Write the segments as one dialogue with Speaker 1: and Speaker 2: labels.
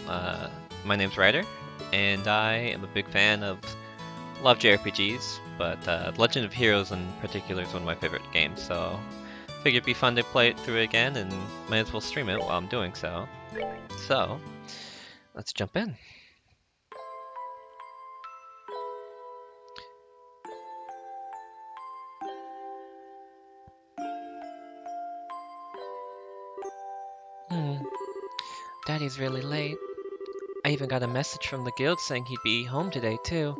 Speaker 1: my name's Ryder, and I am a big fan of love JRPGs, but Legend of Heroes in particular is one of my favorite games, so figured it'd be fun to play it through again, and might as well stream it while I'm doing so. So, let's jump in. Daddy's really late. I even got a message from the guild saying he'd be home today, too.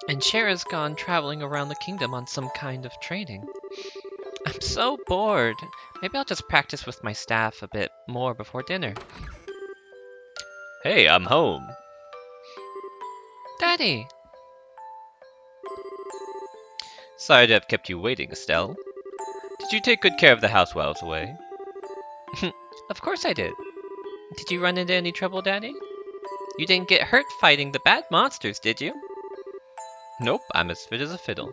Speaker 1: And Shara's gone traveling around the kingdom on some kind of training. I'm so bored. Maybe I'll just practice with my staff a bit more before dinner. Hey, I'm home. Daddy! Sorry to have kept you waiting, Estelle. Did you take good care of the house while I was away? Of course I did. Did you run into any trouble, Daddy? You didn't get hurt fighting the bad monsters, did you? Nope, I'm as fit as a fiddle.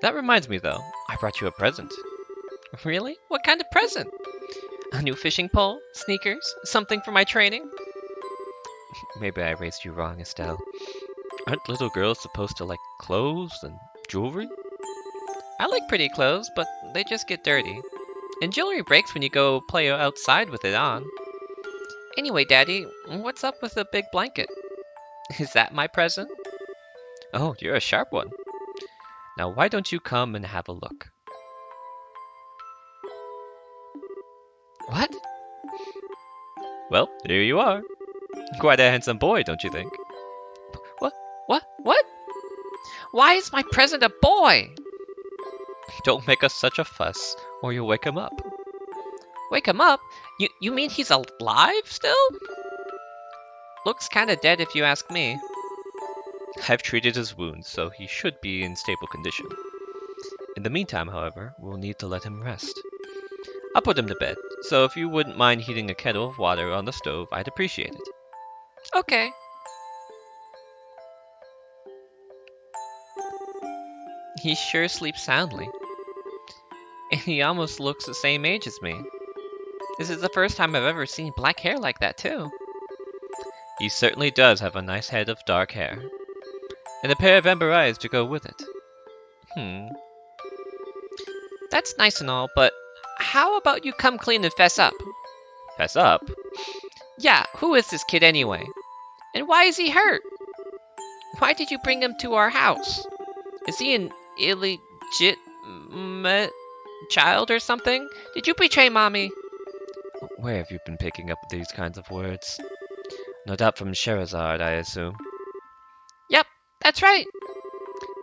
Speaker 1: That reminds me, though, I brought you a present. Really? What kind of present? A new fishing pole? Sneakers? Something for my training? Maybe I raised you wrong, Estelle. Aren't little girls supposed to like clothes and jewelry? I like pretty clothes, but they just get dirty. And jewelry breaks when you go play outside with it on. Anyway, Daddy, what's up with the big blanket? Is that my present? Oh, you're a sharp one. Now why don't you come and have a look? What? Well, here you are. Quite a handsome boy, don't you think? What? Why is my present a boy? Don't make us such a fuss, or you'll wake him up. Wake him up? You mean he's alive still? Looks kinda dead if you ask me. I've treated his wounds, so he should be in stable condition. In the meantime, however, we'll need to let him rest. I'll put him to bed, so if you wouldn't mind heating a kettle of water on the stove, I'd appreciate it. Okay. He sure sleeps soundly. And he almost looks the same age as me. This is the first time I've ever seen black hair like that, too. He certainly does have a nice head of dark hair. And a pair of amber eyes to go with it. That's nice and all, but how about you come clean and fess up? Fess up? Yeah, who is this kid anyway? And why is he hurt? Why did you bring him to our house? Is he an illegitimate child or something? Did you betray Mommy? Where have you been picking up these kinds of words? No doubt from Sherazade, I assume. Yep, that's right.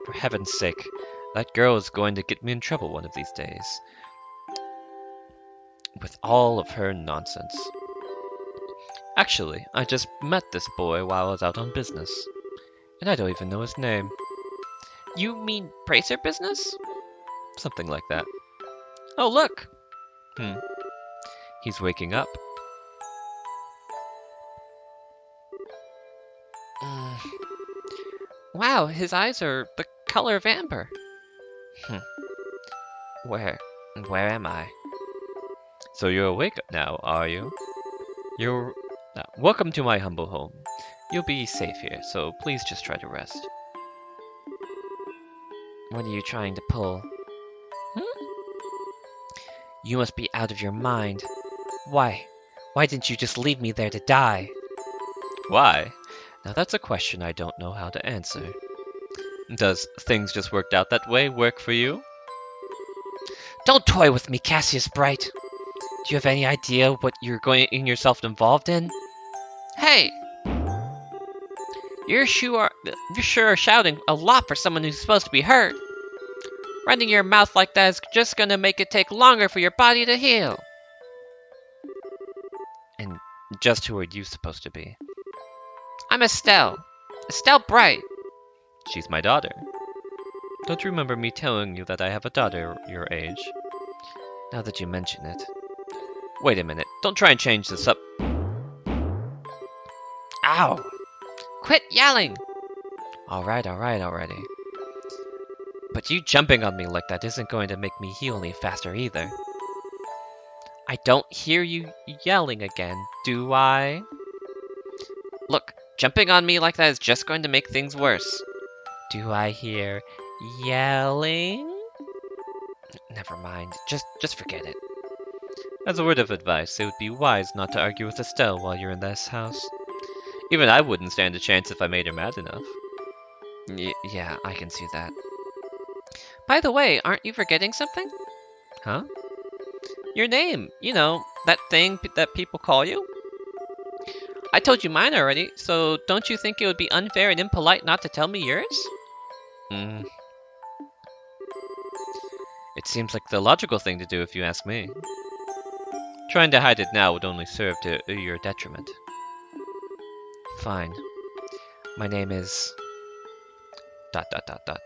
Speaker 1: For heaven's sake, that girl is going to get me in trouble one of these days. With all of her nonsense. Actually, I just met this boy while I was out on business. And I don't even know his name. You mean bracer business? Something like that. Oh, look! He's waking up. Wow, his eyes are the color of amber. Where am I? So you're awake now, are you? Welcome to my humble home. You'll be safe here, so please just try to rest. What are you trying to pull? You must be out of your mind. Why? Why didn't you just leave me there to die? Why? Now that's a question I don't know how to answer. Does things just worked out that way work for you? Don't toy with me, Cassius Bright. Do you have any idea what you're getting yourself involved in? Hey! You sure are shouting a lot for someone who's supposed to be hurt. Running your mouth like that is just gonna make it take longer for your body to heal. And just who are you supposed to be? I'm Estelle. Estelle Bright. She's my daughter. Don't you remember me telling you that I have a daughter your age? Now that you mention it. Wait a minute. Don't try and change this up. Ow! Quit yelling! Alright already. But you jumping on me like that isn't going to make me heal any faster either. I don't hear you yelling again, do I? Look, jumping on me like that is just going to make things worse. Do I hear yelling? Never mind. Just forget it. As a word of advice, it would be wise not to argue with Estelle while you're in this house. Even I wouldn't stand a chance if I made her mad enough. Yeah, I can see that. By the way, aren't you forgetting something? Huh? Your name. You know, that thing that people call you? I told you mine already, so don't you think it would be unfair and impolite not to tell me yours? Hmm. It seems like the logical thing to do if you ask me. Trying to hide it now would only serve to your detriment. Fine. My name is... dot dot dot dot.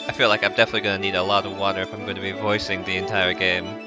Speaker 1: I feel like I'm definitely gonna need a lot of water if I'm going to be voicing the entire game.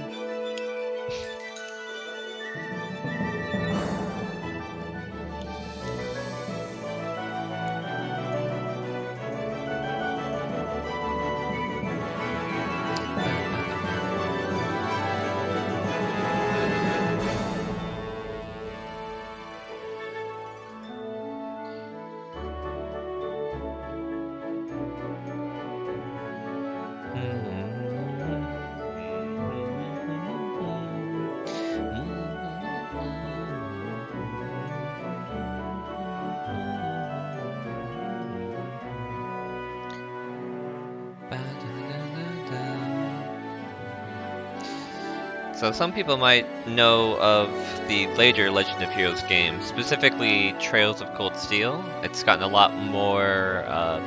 Speaker 1: So some people might know of the later Legend of Heroes games, specifically Trails of Cold Steel. It's gotten a lot more of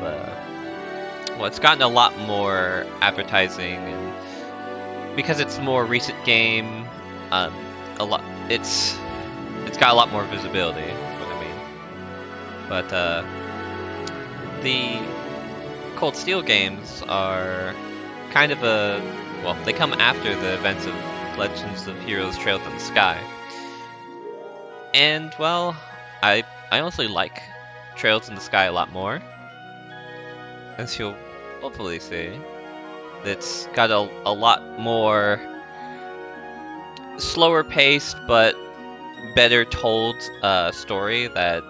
Speaker 1: well, it's gotten a lot more advertising, and because it's a more recent game, um, a lot it's got a lot more visibility. Is what I mean. But the Cold Steel games are kind of well, they come after the events of Legends of Heroes Trails in the Sky. And, well, I honestly like Trails in the Sky a lot more. As you'll hopefully see. It's got a lot more slower paced but better told story that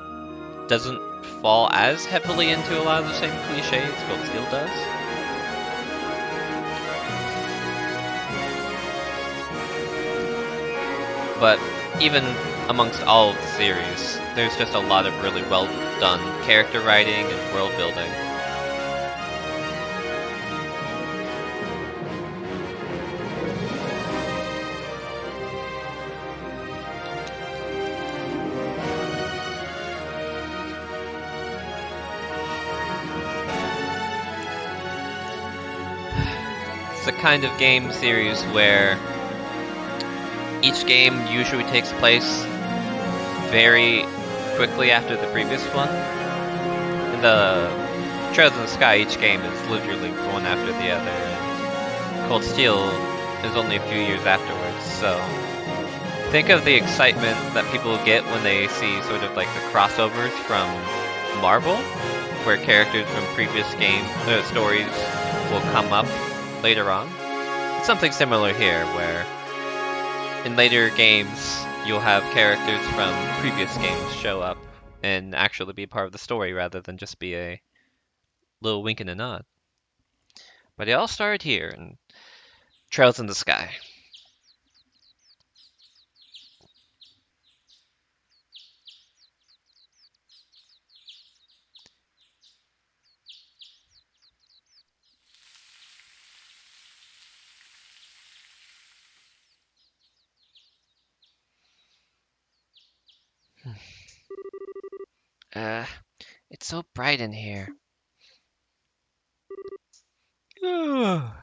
Speaker 1: doesn't fall as heavily into a lot of the same cliches Cold Steel does. But even amongst all of the series, there's just a lot of really well done character writing and world building. It's the kind of game series where each game usually takes place very quickly after the previous one. In the Trails in the Sky, each game is literally one after the other. And Cold Steel is only a few years afterwards, so think of the excitement that people get when they see sort of like the crossovers from Marvel, where characters from previous game stories will come up later on. It's something similar here, where in later games you'll have characters from previous games show up and actually be part of the story rather than just be a little wink and a nod. But it all started here in Trails in the Sky. Uh, it's so bright in here. Man,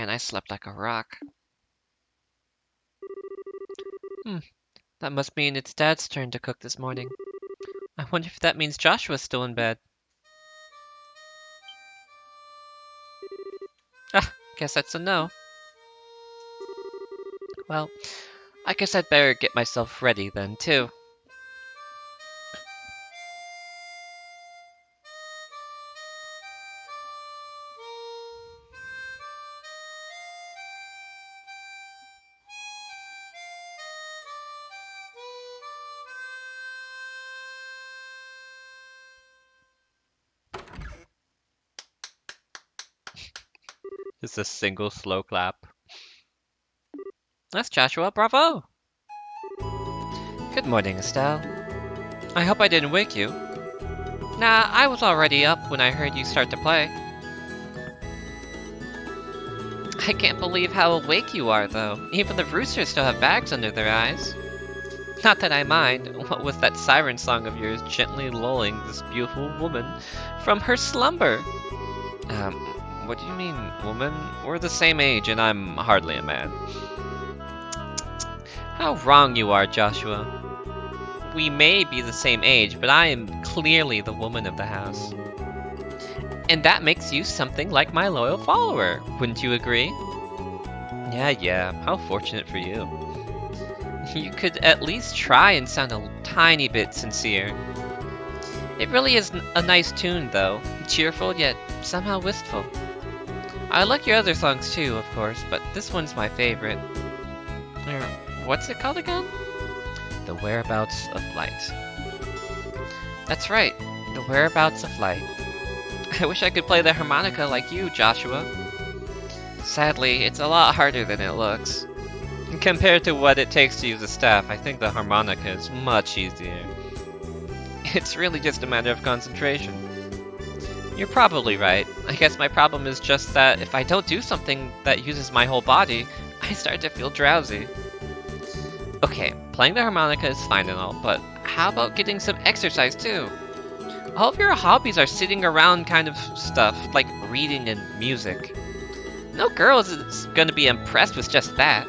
Speaker 1: I slept like a rock. That must mean it's Dad's turn to cook this morning. I wonder if that means Joshua's still in bed. Ah, guess that's a no. Well, I guess I'd better get myself ready then, too. Just a single slow clap. That's Joshua, bravo! Good morning, Estelle. I hope I didn't wake you. Nah, I was already up when I heard you start to play. I can't believe how awake you are, though. Even the roosters still have bags under their eyes. Not that I mind. What was that siren song of yours gently lulling this beautiful woman from her slumber? What do you mean, woman? We're the same age and I'm hardly a man. How wrong you are, Joshua. We may be the same age, but I am clearly the woman of the house. And that makes you something like my loyal follower, wouldn't you agree? Yeah, how fortunate for you. You could at least try and sound a tiny bit sincere. It really is a nice tune, though. Cheerful, yet somehow wistful. I like your other songs too, of course, but this one's my favorite. What's it called again? The Whereabouts of Light. That's right, The Whereabouts of Light. I wish I could play the harmonica like you, Joshua. Sadly, it's a lot harder than it looks. Compared to what it takes to use a staff, I think the harmonica is much easier. It's really just a matter of concentration. You're probably right. I guess my problem is just that if I don't do something that uses my whole body, I start to feel drowsy. Okay, playing the harmonica is fine and all, but how about getting some exercise too? All of your hobbies are sitting around kind of stuff, like reading and music. No girl is going to be impressed with just that.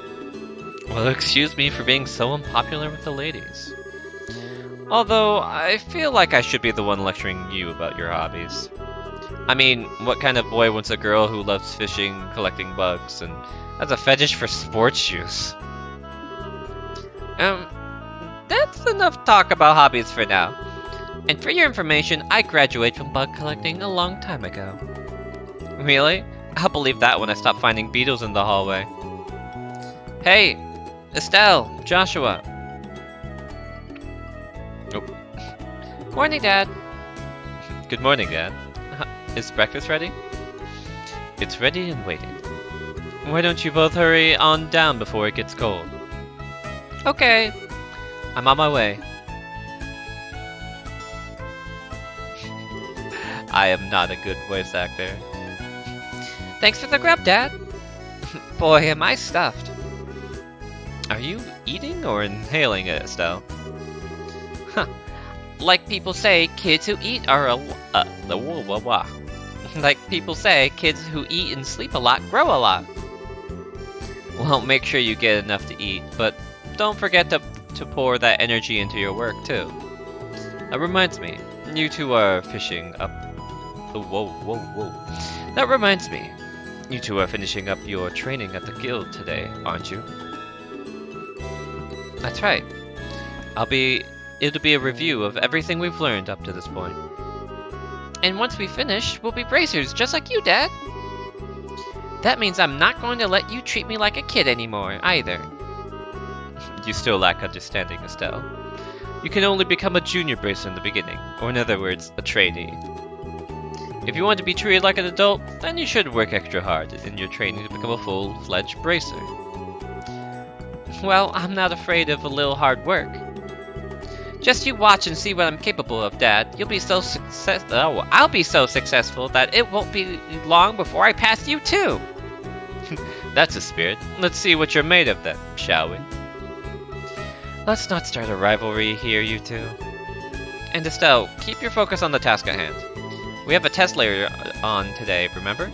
Speaker 1: Well, excuse me for being so unpopular with the ladies. Although, I feel like I should be the one lecturing you about your hobbies. I mean, what kind of boy wants a girl who loves fishing, collecting bugs, and has a fetish for sports shoes? That's enough talk about hobbies for now. And for your information, I graduated from bug collecting a long time ago. Really? I'll believe that when I stop finding beetles in the hallway. Hey! Estelle! Joshua! Oh. Morning, Dad! Good morning, Dad. Is breakfast ready? It's ready and waiting. Why don't you both hurry on down before it gets cold? Okay. I'm on my way. I am not a good voice actor. Thanks for the grub, Dad. Boy, am I stuffed. Are you eating or inhaling it, Estelle? Huh. Like people say, kids who eat are Like people say, kids who eat and sleep a lot grow a lot. Well, make sure you get enough to eat, but don't forget to pour that energy into your work, too. That reminds me, you two are fishing up... Whoa. That reminds me, you two are finishing up your training at the guild today, aren't you? That's right. It'll be a review of everything we've learned up to this point. And once we finish, we'll be bracers, just like you, Dad. That means I'm not going to let you treat me like a kid anymore, either. You still lack understanding, Estelle. You can only become a junior bracer in the beginning, or in other words, a trainee. If you want to be treated like an adult, then you should work extra hard in your training to become a full-fledged bracer. Well, I'm not afraid of a little hard work. Just you watch and see what I'm capable of, Dad. I'll be so successful that it won't be long before I pass you too. That's a spirit. Let's see what you're made of then, shall we? Let's not start a rivalry here, you two. And Estelle, keep your focus on the task at hand. We have a test later on today, remember?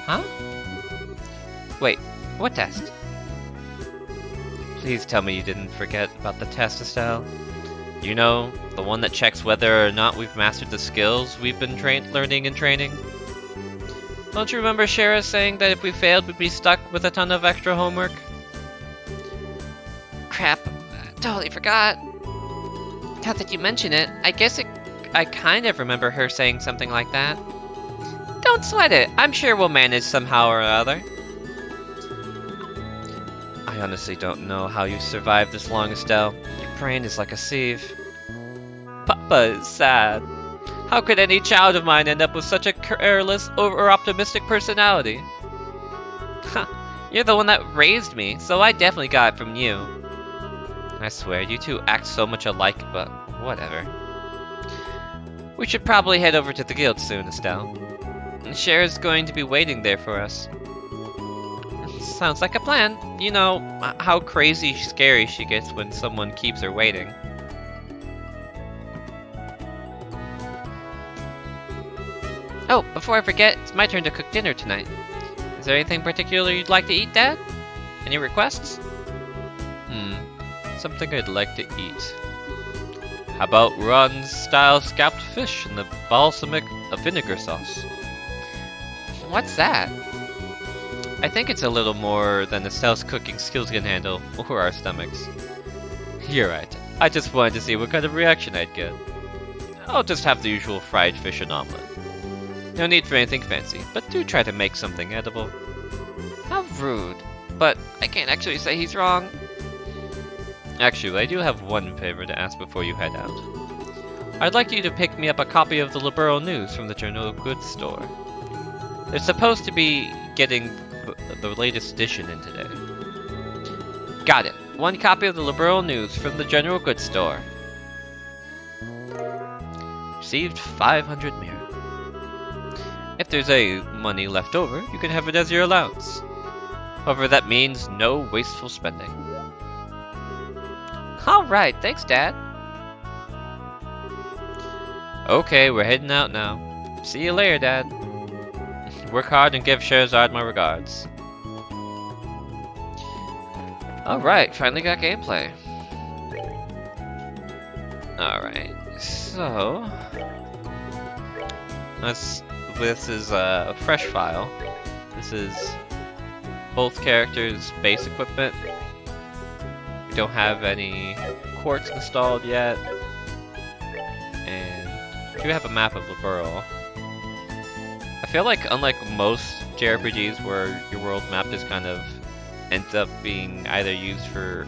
Speaker 1: Huh? Wait, what test? Please tell me you didn't forget about the test, Estelle. You know, the one that checks whether or not we've mastered the skills we've been learning and training. Don't you remember Shara saying that if we failed, we'd be stuck with a ton of extra homework? Crap, totally forgot. Now that you mention it, I kind of remember her saying something like that. Don't sweat it, I'm sure we'll manage somehow or other. I honestly don't know how you've survived this long, Estelle. Your brain is like a sieve. Papa is sad. How could any child of mine end up with such a careless, over-optimistic personality? You're the one that raised me, so I definitely got it from you. I swear, you two act so much alike, but whatever. We should probably head over to the guild soon, Estelle. Cher's going to be waiting there for us. Sounds like a plan. You know how crazy scary she gets when someone keeps her waiting. Oh, before I forget, it's my turn to cook dinner tonight. Is there anything particular you'd like to eat, Dad? Any requests? Something I'd like to eat. How about Ron-style scalped fish in the balsamic vinegar sauce? What's that? I think it's a little more than Estelle's cooking skills can handle, or our stomachs. You're right. I just wanted to see what kind of reaction I'd get. I'll just have the usual fried fish and omelet. No need for anything fancy, but do try to make something edible. How rude. But I can't actually say he's wrong. Actually, I do have one favor to ask before you head out. I'd like you to pick me up a copy of the Liberal News from the General Goods store. They're supposed to be getting the latest edition in today. Got it. One copy of the Liberal News from the General Goods store. Received 500 mirror. If there's any money left over, you can have it as your allowance. However, that means no wasteful spending. Alright, thanks, Dad. Okay, we're heading out now. See you later, Dad. Work hard and give Sherazard my regards. Alright, finally got gameplay. Alright, so... This is a fresh file. This is both characters' base equipment. We don't have any quartz installed yet. And we do have a map of Liberal. I feel like unlike most JRPGs where your world map just kind of ends up being either used for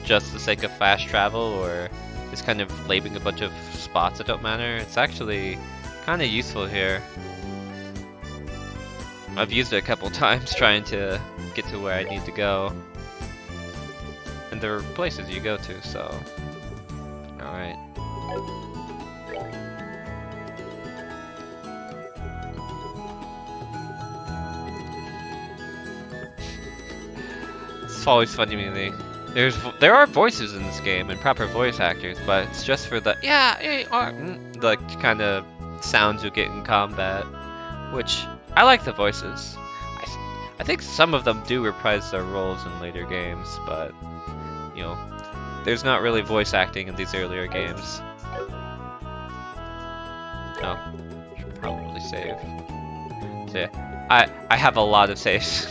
Speaker 1: just the sake of fast travel or just kind of labeling a bunch of spots that don't matter, it's actually kind of useful here. I've used it a couple times trying to get to where I need to go. And there are places you go to, so... Alright. It's always funny to me. There are voices in this game and proper voice actors, but it's just for the the kind of sounds you get in combat, which I like the voices. I think some of them do reprise their roles in later games, but you know, there's not really voice acting in these earlier games. Oh, should probably save. So yeah, I have a lot of saves.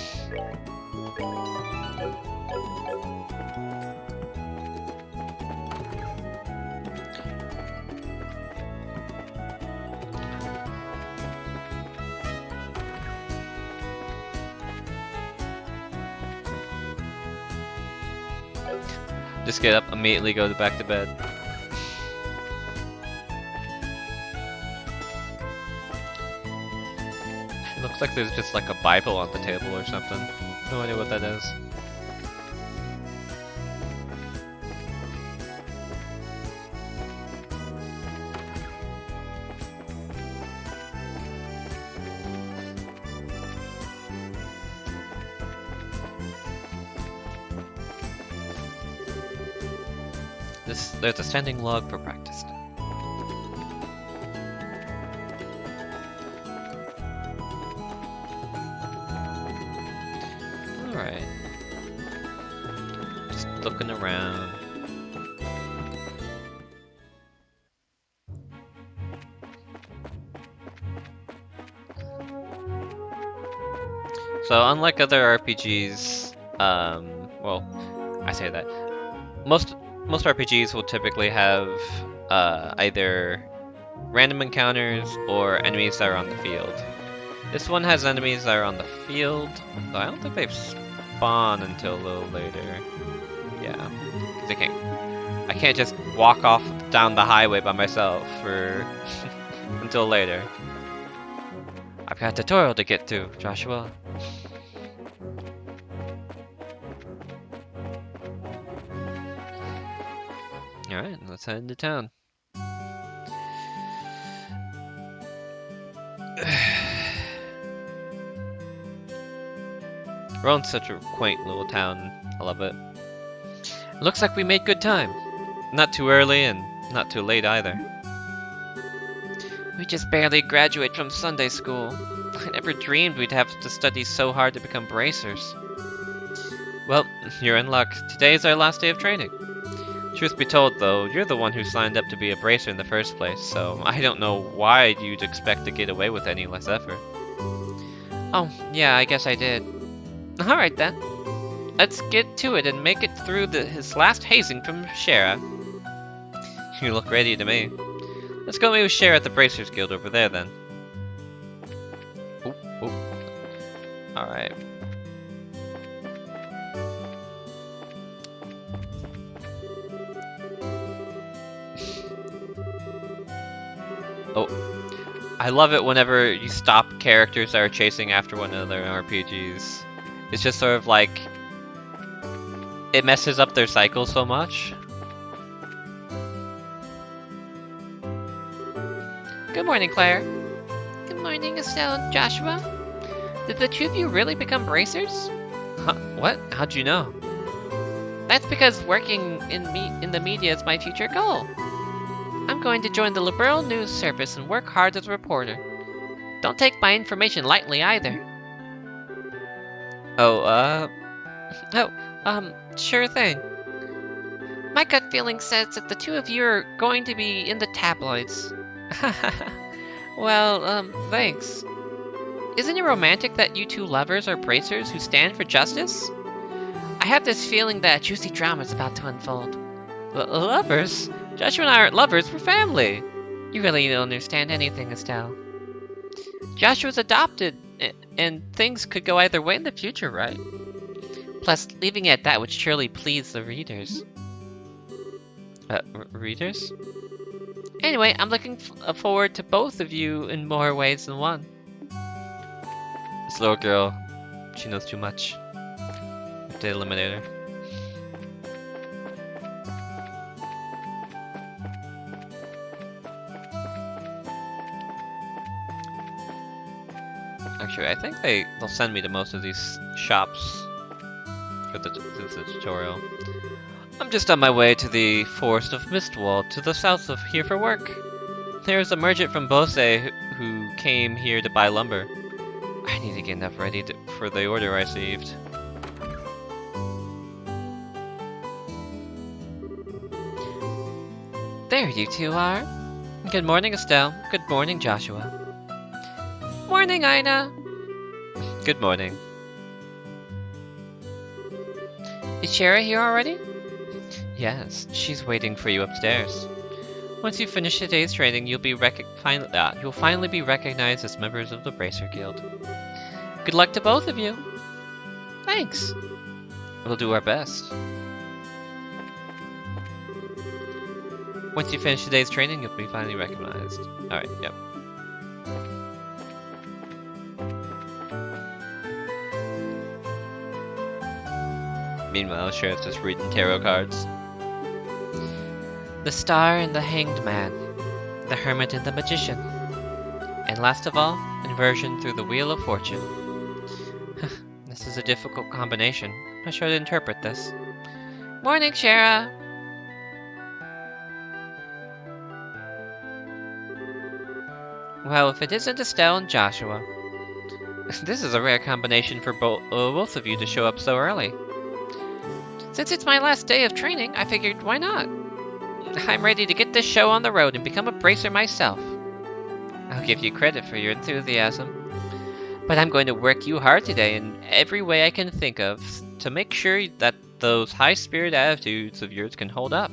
Speaker 1: Just get up, immediately go back to bed. It looks like there's just like a Bible on the table or something. No idea what that is. There's a standing log for practice. Alright. Just looking around. So unlike other RPGs, well, I say that most RPGs will typically have either random encounters or enemies that are on the field. This one has enemies that are on the field, though I don't think they've spawned until a little later. Yeah, because I can't just walk off down the highway by myself for until later. I've got a tutorial to get to, Joshua. Alright, let's head into town. Roan's such a quaint little town. I love it. Looks like we made good time. Not too early and not too late either. We just barely graduated from Sunday school. I never dreamed we'd have to study so hard to become bracers. Well, you're in luck. Today is our last day of training. Truth be told, though, you're the one who signed up to be a bracer in the first place, so I don't know why you'd expect to get away with any less effort. Oh, yeah, I guess I did. Alright then. Let's get to it and make it through his last hazing from Shara. You look ready to me. Let's go meet with Shara at the Bracers Guild over there then. Oop, oop. Alright. Oh, I love it whenever you stop characters that are chasing after one another in RPGs. It's just sort of like, it messes up their cycle so much. Good morning, Claire. Good morning, Estelle and Joshua. Did the two of you really become bracers? Huh? What? How'd you know? That's because working in the media is my future goal. I'm going to join the Liberal News Service and work hard as a reporter. Don't take my information lightly either. Sure thing. My gut feeling says that the two of you are going to be in the tabloids. Well, thanks. Isn't it romantic that you two lovers are bracers who stand for justice? I have this feeling that a juicy drama is about to unfold. Lovers? Joshua and I aren't lovers, we're family. You really don't understand anything, Estelle. Joshua's adopted, and things could go either way in the future, right? Plus, leaving it at that would surely please the readers. Readers? Anyway, I'm looking forward to both of you in more ways than one. This little girl, she knows too much. Have to eliminate her. Actually, I think they'll send me to most of these shops for the tutorial. I'm just on my way to the Forest of Mistwald, to the south of here for work. There's a merchant from Bose who came here to buy lumber. I need to get enough ready for the order I received. There you two are. Good morning, Estelle. Good morning, Joshua. Morning, Ina. Good morning. Is Shara here already? Yes, she's waiting for you upstairs. Once you finish today's training, you'll finally be recognized as members of the Bracer Guild. Good luck to both of you. Thanks. We'll do our best. Once you finish today's training, you'll be finally recognized. Alright, yep. Meanwhile, Sheriff's just reading tarot cards. The Star and the Hanged Man, the Hermit and the Magician, and last of all, inversion through the Wheel of Fortune. This is a difficult combination. How should I interpret this? Morning, Shara! Well, if it isn't Estelle and Joshua. This is a rare combination for both of you to show up so early. Since it's my last day of training, I figured why not? I'm ready to get this show on the road and become a bracer myself. I'll give you credit for your enthusiasm. But I'm going to work you hard today in every way I can think of to make sure that those high-spirit attitudes of yours can hold up.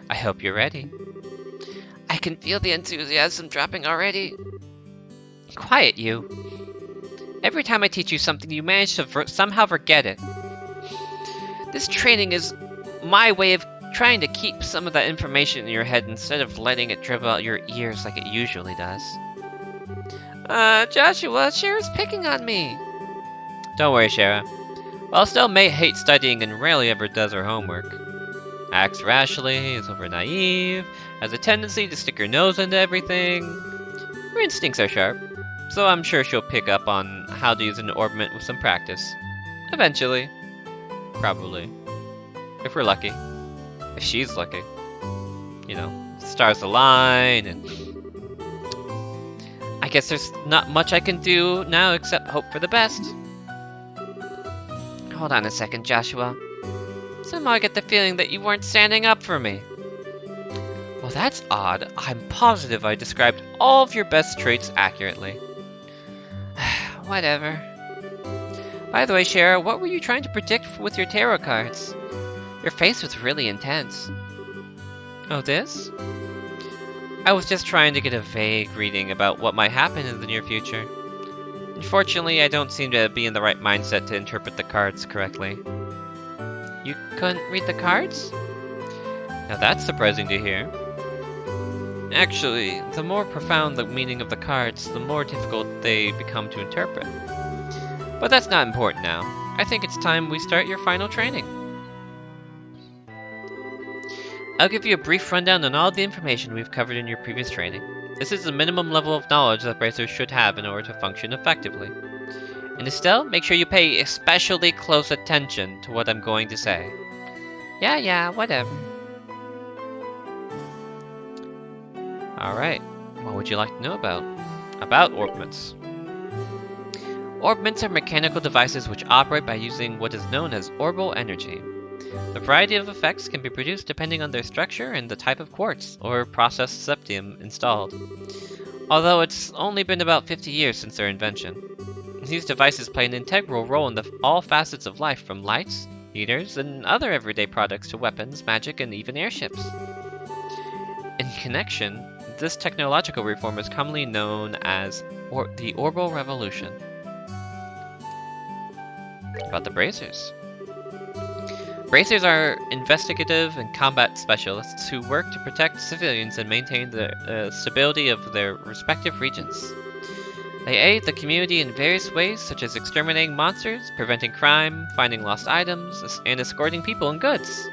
Speaker 1: I hope you're ready. I can feel the enthusiasm dropping already. Quiet, you. Every time I teach you something, you manage to somehow forget it. This training is my way of trying to keep some of that information in your head instead of letting it dribble out your ears like it usually does. Joshua, Shara's picking on me. Don't worry, Shara. While Estelle may hate studying and rarely ever does her homework, acts rashly, is over naive, has a tendency to stick her nose into everything, her instincts are sharp, so I'm sure she'll pick up on how to use an orbment with some practice. Eventually. Probably. If we're lucky. If she's lucky. You know, stars align, and I guess there's not much I can do now except hope for the best. Hold on a second, Joshua. Somehow I get the feeling that you weren't standing up for me. Well, that's odd. I'm positive I described all of your best traits accurately. Whatever. By the way, Shara, what were you trying to predict with your tarot cards? Your face was really intense. Oh, this? I was just trying to get a vague reading about what might happen in the near future. Unfortunately, I don't seem to be in the right mindset to interpret the cards correctly. You couldn't read the cards? Now that's surprising to hear. Actually, the more profound the meaning of the cards, the more difficult they become to interpret. But that's not important now. I think it's time we start your final training. I'll give you a brief rundown on all the information we've covered in your previous training. This is the minimum level of knowledge that bracers should have in order to function effectively. And Estelle, make sure you pay especially close attention to what I'm going to say. Yeah, whatever. Alright, what would you like to know about? About orbments. Orbments are mechanical devices which operate by using what is known as orbital energy. The variety of effects can be produced depending on their structure and the type of quartz or processed septium installed. Although it's only been about 50 years since their invention. These devices play an integral role in all facets of life, from lights, heaters, and other everyday products to weapons, magic, and even airships. In connection, this technological reform is commonly known as the Orbital Revolution. About the bracers. Bracers are investigative and combat specialists who work to protect civilians and maintain the stability of their respective regions. They aid the community in various ways, such as exterminating monsters, preventing crime, finding lost items, and escorting people and goods.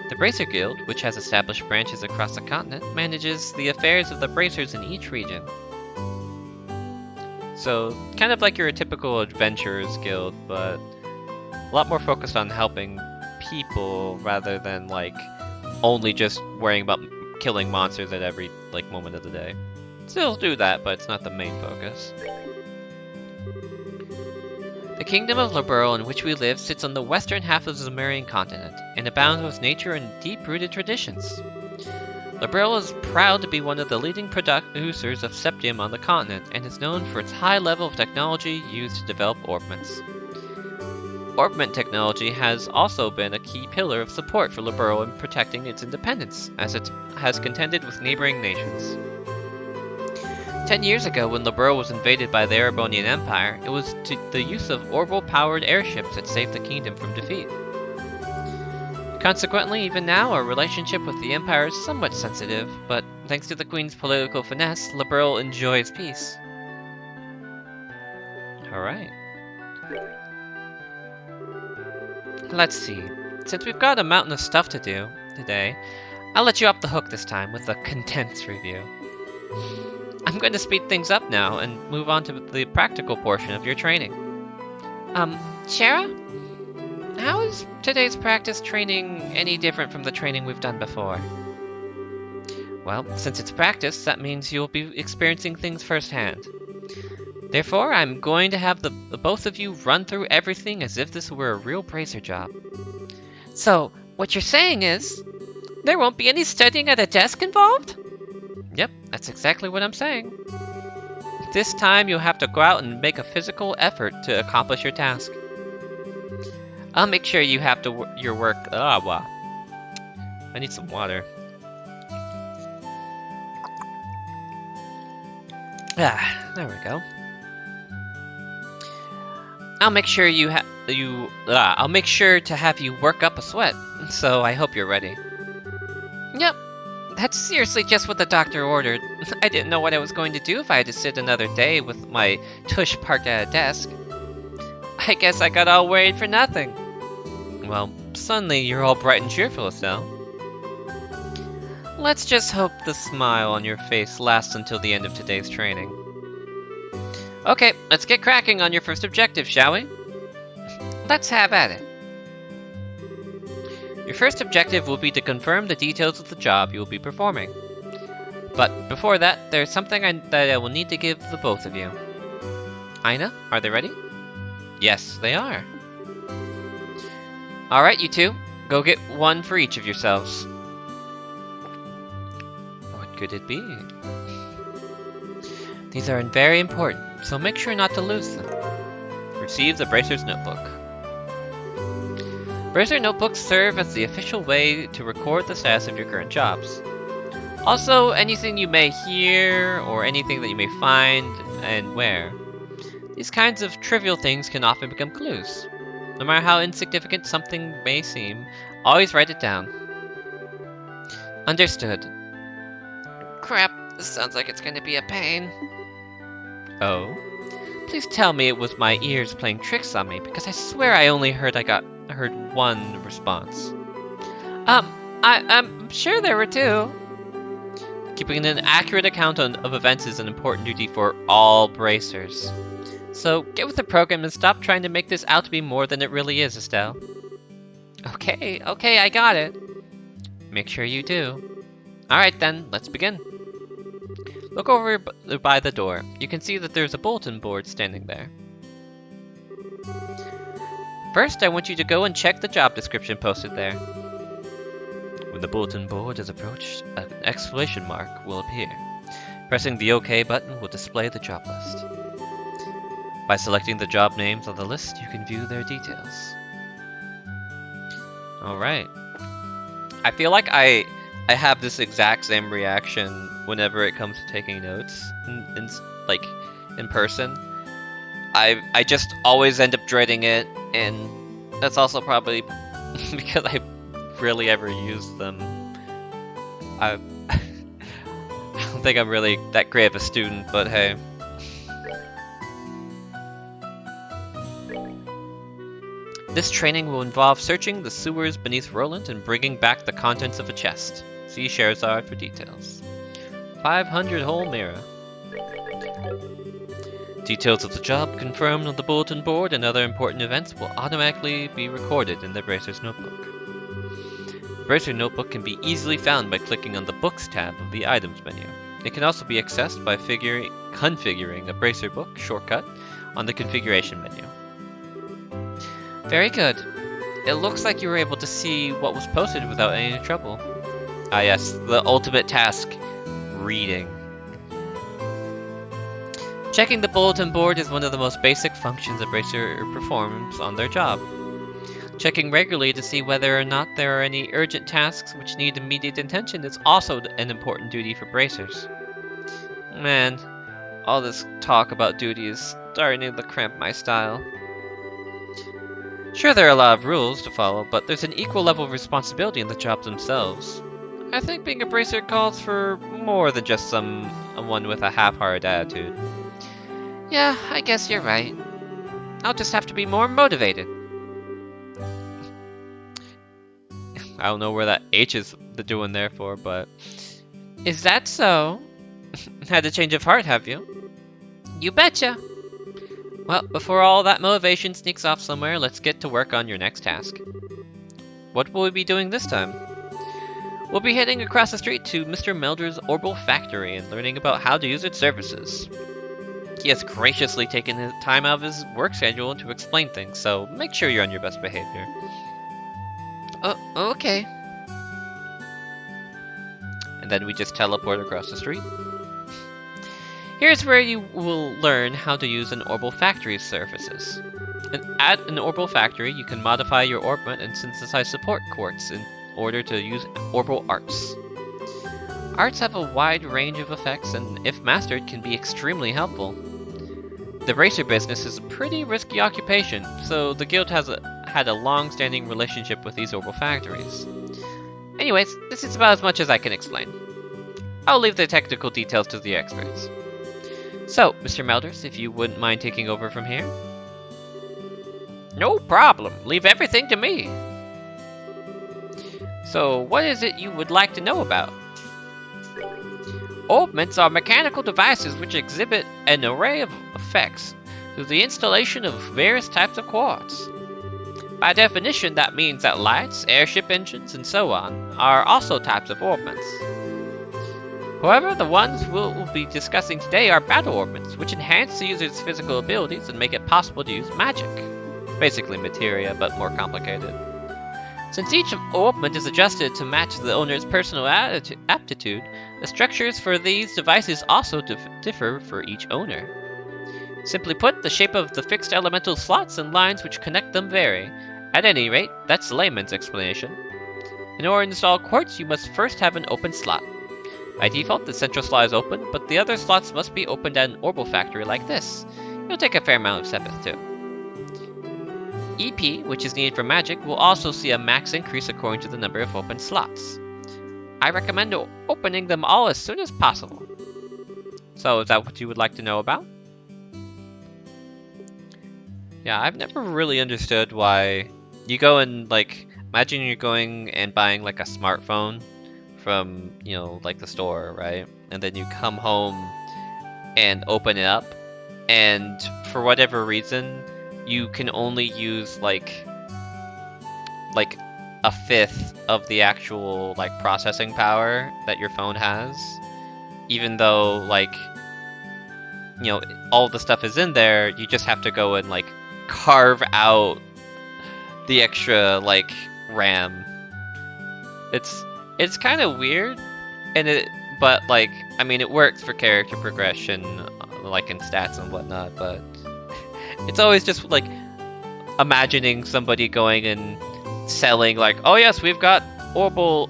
Speaker 1: The Bracer Guild, which has established branches across the continent, manages the affairs of the bracers in each region. So, kind of like your typical adventurers guild, but a lot more focused on helping people rather than like only just worrying about killing monsters at every moment of the day. Still do that, but it's not the main focus. The kingdom of Liberl in which we live sits on the western half of the Zemurian continent and abounds with nature and deep-rooted traditions. Liberl is proud to be one of the leading producers of septium on the continent and is known for its high level of technology used to develop orbments. Orbment technology has also been a key pillar of support for Liberl in protecting its independence, as it has contended with neighboring nations. 10 years ago, when Liberl was invaded by the Erebonian Empire, it was the use of orbital-powered airships that saved the kingdom from defeat. Consequently, even now, our relationship with the Empire is somewhat sensitive, but thanks to the Queen's political finesse, Liberl enjoys peace. Alright. Let's see. Since we've got a mountain of stuff to do today, I'll let you off the hook this time with a condensed review. I'm going to speed things up now and move on to the practical portion of your training. Shara? How is today's practice training any different from the training we've done before? Well, since it's practice, that means you'll be experiencing things firsthand. Therefore, I'm going to have the both of you run through everything as if this were a real bracer job. So, what you're saying is, there won't be any studying at a desk involved? Yep, that's exactly what I'm saying. This time you'll have to go out and make a physical effort to accomplish your task. I'll make sure you have to your work. Wow. I need some water. There we go. I'll make sure I'll make sure to have you work up a sweat. So I hope you're ready. Yep. That's seriously just what the doctor ordered. I didn't know what I was going to do if I had to sit another day with my tush parked at a desk. I guess I got all worried for nothing. Well, suddenly you're all bright and cheerful, Estelle. Let's just hope the smile on your face lasts until the end of today's training. Okay, let's get cracking on your first objective, shall we? Let's have at it. Your first objective will be to confirm the details of the job you will be performing. But before that, there's something that I will need to give the both of you. Aina, are they ready? Yes, they are. Alright, you two. Go get one for each of yourselves. What could it be? These are very important, so make sure not to lose them. Receive the Bracer's Notebook. Bracer notebooks serve as the official way to record the status of your current jobs. Also, anything you may hear, or anything that you may find and where. These kinds of trivial things can often become clues. No matter how insignificant something may seem, always write it down. Understood. Crap, this sounds like it's going to be a pain. Oh? Please tell me it was my ears playing tricks on me, because I swear I only heard one response. I'm sure there were two. Keeping an accurate account of events is an important duty for all bracers. So get with the program and stop trying to make this out to be more than it really is, Estelle. Okay, I got it. Make sure you do. Alright then, let's begin. Look over by the door. You can see that there's a bulletin board standing there. First, I want you to go and check the job description posted there. When the bulletin board is approached, an exclamation mark will appear. Pressing the OK button will display the job list. By selecting the job names on the list, you can view their details. Alright. I feel like I have this exact same reaction whenever it comes to taking notes in person. I just always end up dreading it, and that's also probably because I rarely ever use them. I don't think I'm really that great of a student, but hey. This training will involve searching the sewers beneath Roland and bringing back the contents of a chest. See Sherazard for details. 500 whole mirror. Details of the job confirmed on the bulletin board and other important events will automatically be recorded in the Bracer's Notebook. The Bracer Notebook can be easily found by clicking on the Books tab of the Items menu. It can also be accessed by configuring a Bracer Book shortcut on the Configuration menu. Very good. It looks like you were able to see what was posted without any trouble. Ah yes, the ultimate task, reading. Checking the bulletin board is one of the most basic functions a bracer performs on their job. Checking regularly to see whether or not there are any urgent tasks which need immediate attention is also an important duty for bracers. Man, all this talk about duty is starting to cramp my style. Sure, there are a lot of rules to follow, but there's an equal level of responsibility in the jobs themselves. I think being a bracer calls for more than just someone with a half-hearted attitude. Yeah, I guess you're right. I'll just have to be more motivated. I don't know where that H is doing there for, but... Is that so? Had a change of heart, have you? You betcha! Well, before all that motivation sneaks off somewhere, let's get to work on your next task. What will we be doing this time? We'll be heading across the street to Mr. Melder's Orbital Factory and learning about how to use its services. He has graciously taken his time out of his work schedule to explain things, so make sure you're on your best behavior. Okay. And then we just teleport across the street. Here's where you will learn how to use an Orbital Factory's services. At an Orbital Factory, you can modify your orbment and synthesize support quartz in order to use Orbital Arts. Arts have a wide range of effects and, if mastered, can be extremely helpful. The racer business is a pretty risky occupation, so the guild has had a long-standing relationship with these Orbital Factories. Anyways, this is about as much as I can explain. I'll leave the technical details to the experts. So, Mr. Melders, if you wouldn't mind taking over from here? No problem. Leave everything to me. So, what is it you would like to know about? Orbments are mechanical devices which exhibit an array of effects through the installation of various types of quartz. By definition, that means that lights, airship engines, and so on are also types of orbments. However, the ones we'll be discussing today are battle orbments, which enhance the user's physical abilities and make it possible to use magic. Basically materia, but more complicated. Since each orbment is adjusted to match the owner's personal aptitude, the structures for these devices also differ for each owner. Simply put, the shape of the fixed elemental slots and lines which connect them vary. At any rate, that's the layman's explanation. In order to install quartz, you must first have an open slot. By default, the central slot is open, but the other slots must be opened at an Orbital Factory like this. It'll take a fair amount of Sepith too. EP, which is needed for magic, will also see a max increase according to the number of open slots. I recommend opening them all as soon as possible. So, is that what you would like to know about? Yeah, I've never really understood why you go and, like, imagine you're going and buying, like, a smartphone from, like the store, right? And then you come home and open it up, and for whatever reason, you can only use, like a fifth of the actual, like, processing power that your phone has. Even though, like, all the stuff is in there, you just have to go and, like, carve out the extra, like, RAM. It's kind of weird, but, like, I mean, it works for character progression, like, in stats and whatnot, but it's always just, like, imagining somebody going and selling, like, oh yes, we've got battle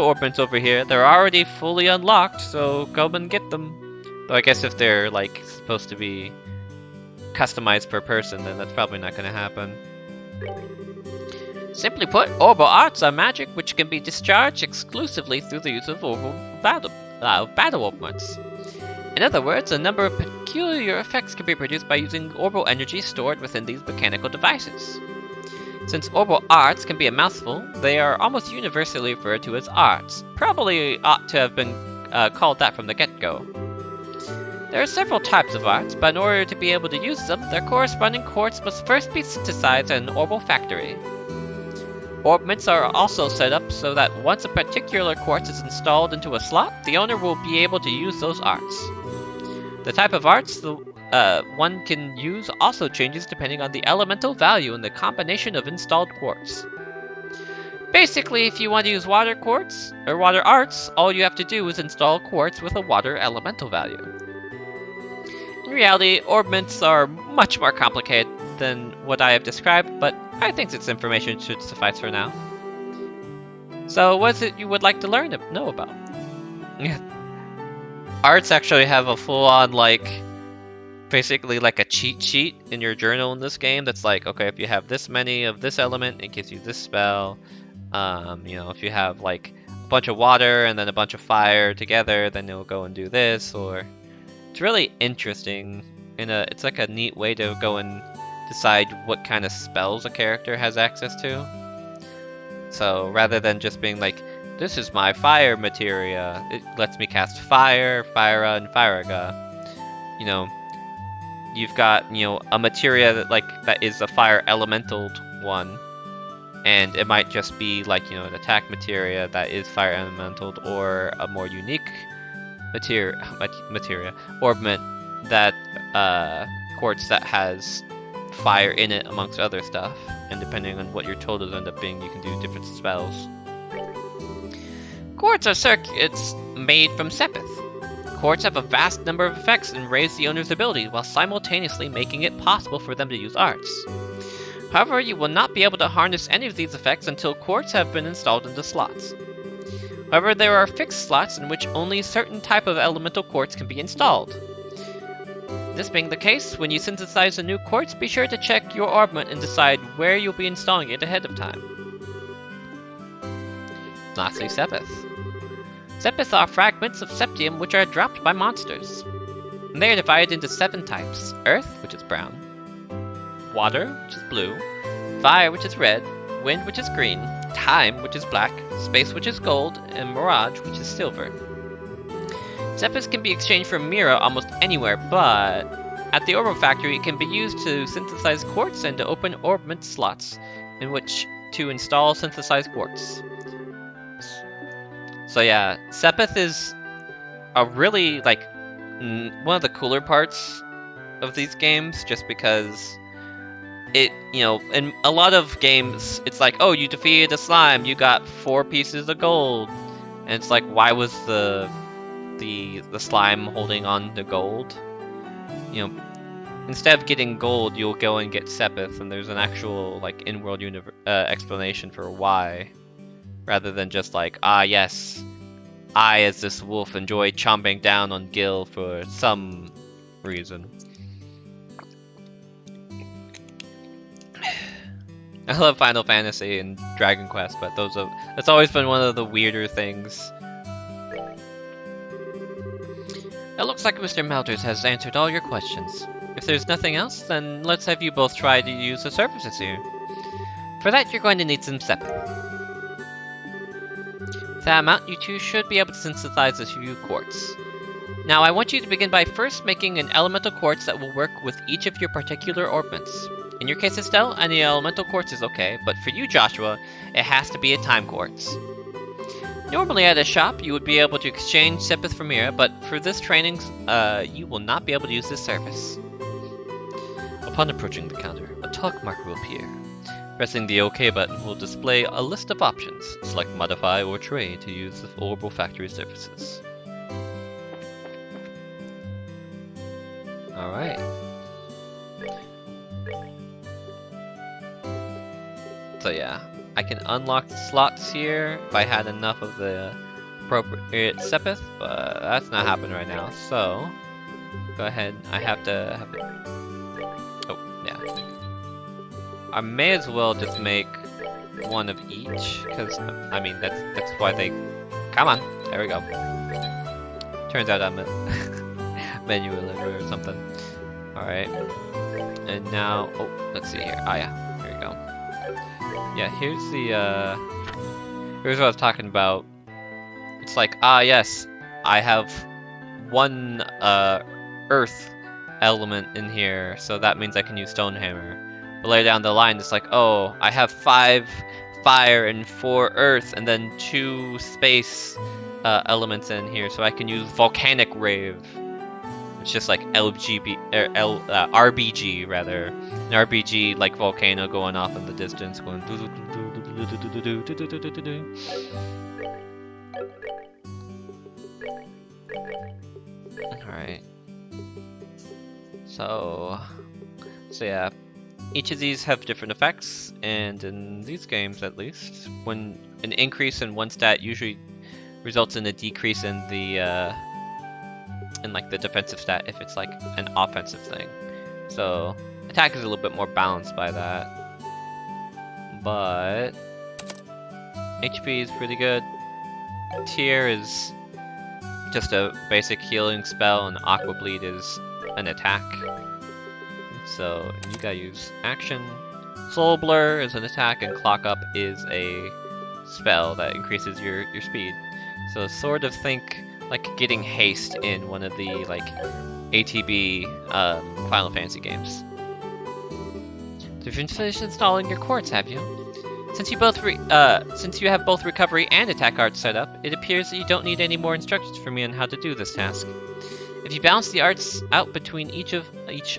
Speaker 1: orbments over here. They're already fully unlocked, so come and get them. Though I guess if they're, like, supposed to be customized per person, then that's probably not going to happen. Simply put, Orbital Arts are magic which can be discharged exclusively through the use of Orbital battle orbments. In other words, a number of peculiar effects can be produced by using orbital energy stored within these mechanical devices. Since Orbital Arts can be a mouthful, they are almost universally referred to as arts. Probably ought to have been called that from the get-go. There are several types of arts, but in order to be able to use them, their corresponding quartz must first be synthesized at an Orbital Factory. Orbments are also set up so that once a particular quartz is installed into a slot, the owner will be able to use those arts. The type of arts one can use also changes depending on the elemental value and the combination of installed quartz. Basically, if you want to use water quartz, or water arts, all you have to do is install quartz with a water elemental value. In reality, orbments are much more complicated than what I have described, but I think this information should suffice for now. So, what is it you would like to know about? Arts actually have a full-on, like, basically like a cheat sheet in your journal in this game that's like, okay, if you have this many of this element, it gives you this spell. If you have, like, a bunch of water and then a bunch of fire together, then it'll go and do this, or... It's really interesting. It's like a neat way to go and decide what kind of spells a character has access to. So rather than just being like, this is my fire materia, it lets me cast fire, Fyra, and Fyraga. You've got, a materia that is a fire elemental one, and it might just be like, an attack materia that is fire elemental, or a more unique materia orbment that quartz that has fire in it amongst other stuff, and depending on what your totals end up being, you can do different spells. Quartz are circuits made from Sepith. Quartz have a vast number of effects and raise the owner's ability while simultaneously making it possible for them to use arts. However, you will not be able to harness any of these effects until quartz have been installed into slots. However, there are fixed slots in which only certain type of elemental quartz can be installed. This being the case, when you synthesize a new quartz, be sure to check your orbment and decide where you'll be installing it ahead of time. Lastly, Sepith. Sepith are fragments of septium which are dropped by monsters. And they are divided into 7 types: Earth, which is brown, Water, which is blue, Fire, which is red, Wind, which is green, Time, which is black, Space, which is gold, and Mirage, which is silver. Sepith can be exchanged for Mira almost anywhere, but at the Orbital Factory it can be used to synthesize quartz and to open orbment slots in which to install synthesized quartz. So yeah, Sepith is a really, like, one of the cooler parts of these games, just because it, you know, in a lot of games, it's like, oh, you defeated a slime, you got 4 pieces of gold, and it's like, why was the slime holding on to gold? You know, instead of getting gold, you'll go and get Sepith, and there's an actual, like, in-world explanation for why, rather than just like, ah, yes, I, as this wolf, enjoy chomping down on Gil for some reason. I love Final Fantasy and Dragon Quest, but that's always been one of the weirder things. It looks like Mr. Melders has answered all your questions. If there's nothing else, then let's have you both try to use the services here. For that, you're going to need some Sepith. With that amount, you two should be able to synthesize a few quartz. Now, I want you to begin by first making an elemental quartz that will work with each of your particular orbments. In your case, Estelle, any elemental quartz is okay, but for you, Joshua, it has to be a time quartz. Normally at a shop, you would be able to exchange Sepith for Mira, but for this training, you will not be able to use this service. Upon approaching the counter, a talk marker will appear. Pressing the OK button will display a list of options. Select Modify or Trade to use the Orbital Factory services. Alright. So yeah, I can unlock the slots here if I had enough of the appropriate Sepith, but that's not happening right now. So, go ahead. I have to have it. Oh, yeah. I may as well just make one of each, because, I mean, that's why they... Come on! There we go. Turns out I'm a menu editor or something. Alright. And now... Oh, let's see here. Ah, yeah. Here we go. Yeah, here's here's what I was talking about. It's like, ah, yes, I have one earth element in here, so that means I can use Stonehammer. But later down the line, it's like, oh, I have 5 fire and 4 earth, and then 2 space elements in here, so I can use Volcanic Rave. It's just like RBG rather. An RBG like volcano going off in the distance, going. Alright. So yeah. Each of these have different effects, and in these games at least, when an increase in one stat usually results in a decrease in the like the defensive stat if it's like an offensive thing. So attack is a little bit more balanced by that. But HP is pretty good. Tear is just a basic healing spell, and Aqua Bleed is an attack. So you gotta use action. Soul Blur is an attack, and Clock Up is a spell that increases your speed. So sort of think like getting haste in one of the like ATB Final Fantasy games. So you've finished installing your quartz, have you? Since you have both recovery and attack arts set up, it appears that you don't need any more instructions from me on how to do this task. If you balance the arts out between each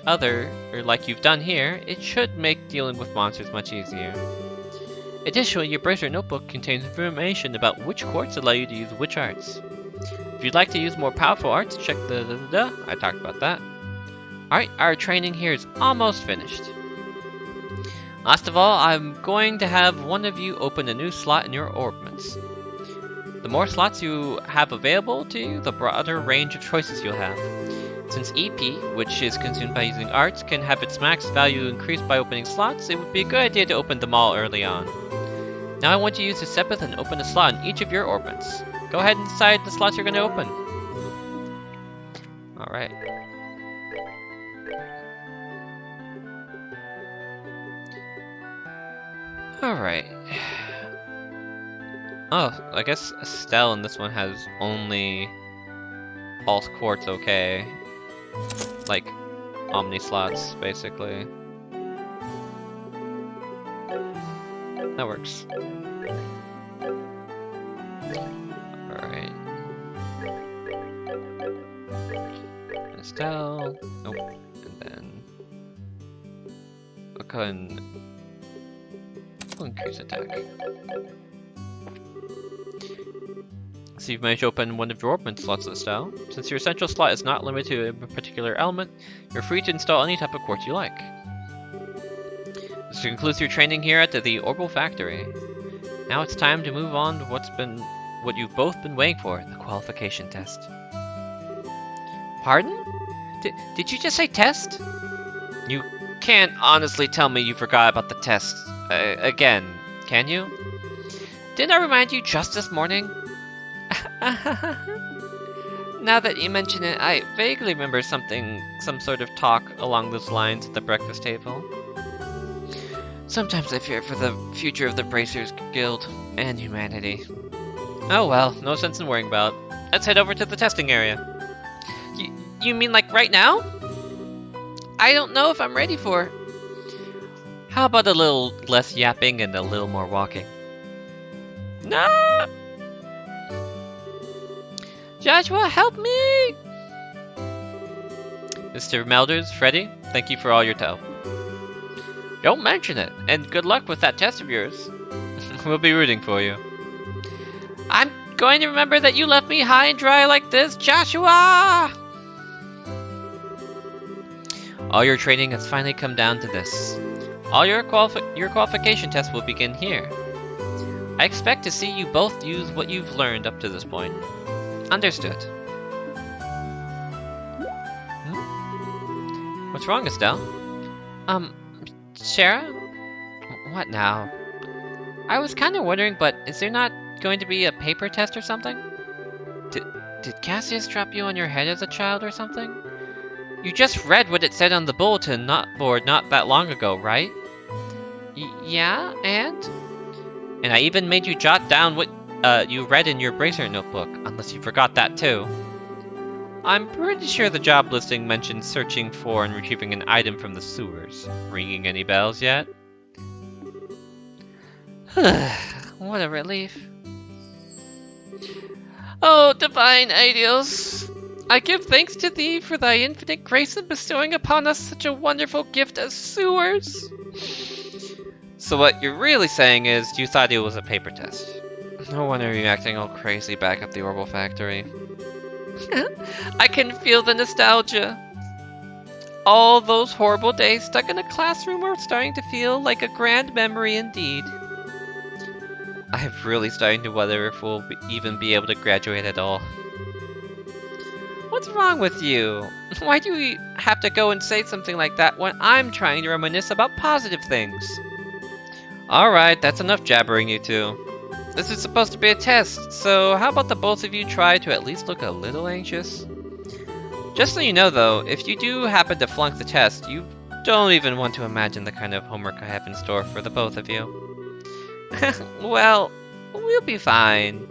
Speaker 1: other, or like you've done here, it should make dealing with monsters much easier. Additionally, your Bracer notebook contains information about which quartz allow you to use which arts. If you'd like to use more powerful arts, check the I talked about that. Alright, our training here is almost finished. Last of all, I'm going to have one of you open a new slot in your orbments. The more slots you have available to you, the broader range of choices you'll have. Since EP, which is consumed by using arts, can have its max value increased by opening slots, it would be a good idea to open them all early on. Now I want you to use the Sepith and open a slot in each of your orbments. Go ahead and decide the slots you're going to open. Alright. Alright. Oh, I guess Estelle in this one has only false quartz okay. Like, omni slots, basically. That works. Alright. Estelle. Nope. And then I'll go ahead and increase attack. So you've managed to open one of your orbment slots, Estelle. Since your essential slot is not limited to a particular element, you're free to install any type of quartz you like. This concludes your training here at the Orbital Factory. Now it's time to move on to what you've both been waiting for, the qualification test. Pardon? Did you just say test? You can't honestly tell me you forgot about the test again, can you? Didn't I remind you just this morning? Now that you mention it, I vaguely remember some sort of talk along those lines at the breakfast table. Sometimes I fear for the future of the Bracers Guild and humanity. Oh well, no sense in worrying about. Let's head over to the testing area. You mean like right now? I don't know if I'm ready for it. How about a little less yapping and a little more walking? No! Joshua, help me! Mr. Melders, Freddy, thank you for all your help. Don't mention it, and good luck with that test of yours. We'll be rooting for you. I'm going to remember that you left me high and dry like this, Joshua! All your training has finally come down to this. All your qualification tests will begin here. I expect to see you both use what you've learned up to this point. Understood. What's wrong, Estelle? Shara? What now? I was kind of wondering, but is there not going to be a paper test or something? Did Cassius drop you on your head as a child or something? You just read what it said on the bulletin board not that long ago, right? Yeah, and? And I even made you jot down what you read in your Bracer notebook, unless you forgot that too. I'm pretty sure the job listing mentions searching for and retrieving an item from the sewers. Ringing any bells yet? What a relief. Oh, divine ideals! I give thanks to thee for thy infinite grace in bestowing upon us such a wonderful gift as sewers. So what you're really saying is you thought it was a paper test. No wonder you're acting all crazy back at the Orbital Factory. I can feel the nostalgia. All those horrible days stuck in a classroom are starting to feel like a grand memory indeed. I'm really starting to wonder if we'll even be able to graduate at all. What's wrong with you? Why do we have to go and say something like that when I'm trying to reminisce about positive things? Alright, that's enough jabbering, you two. This is supposed to be a test, so how about the both of you try to at least look a little anxious? Just so you know though, if you do happen to flunk the test, you don't even want to imagine the kind of homework I have in store for the both of you. Well, we'll be fine.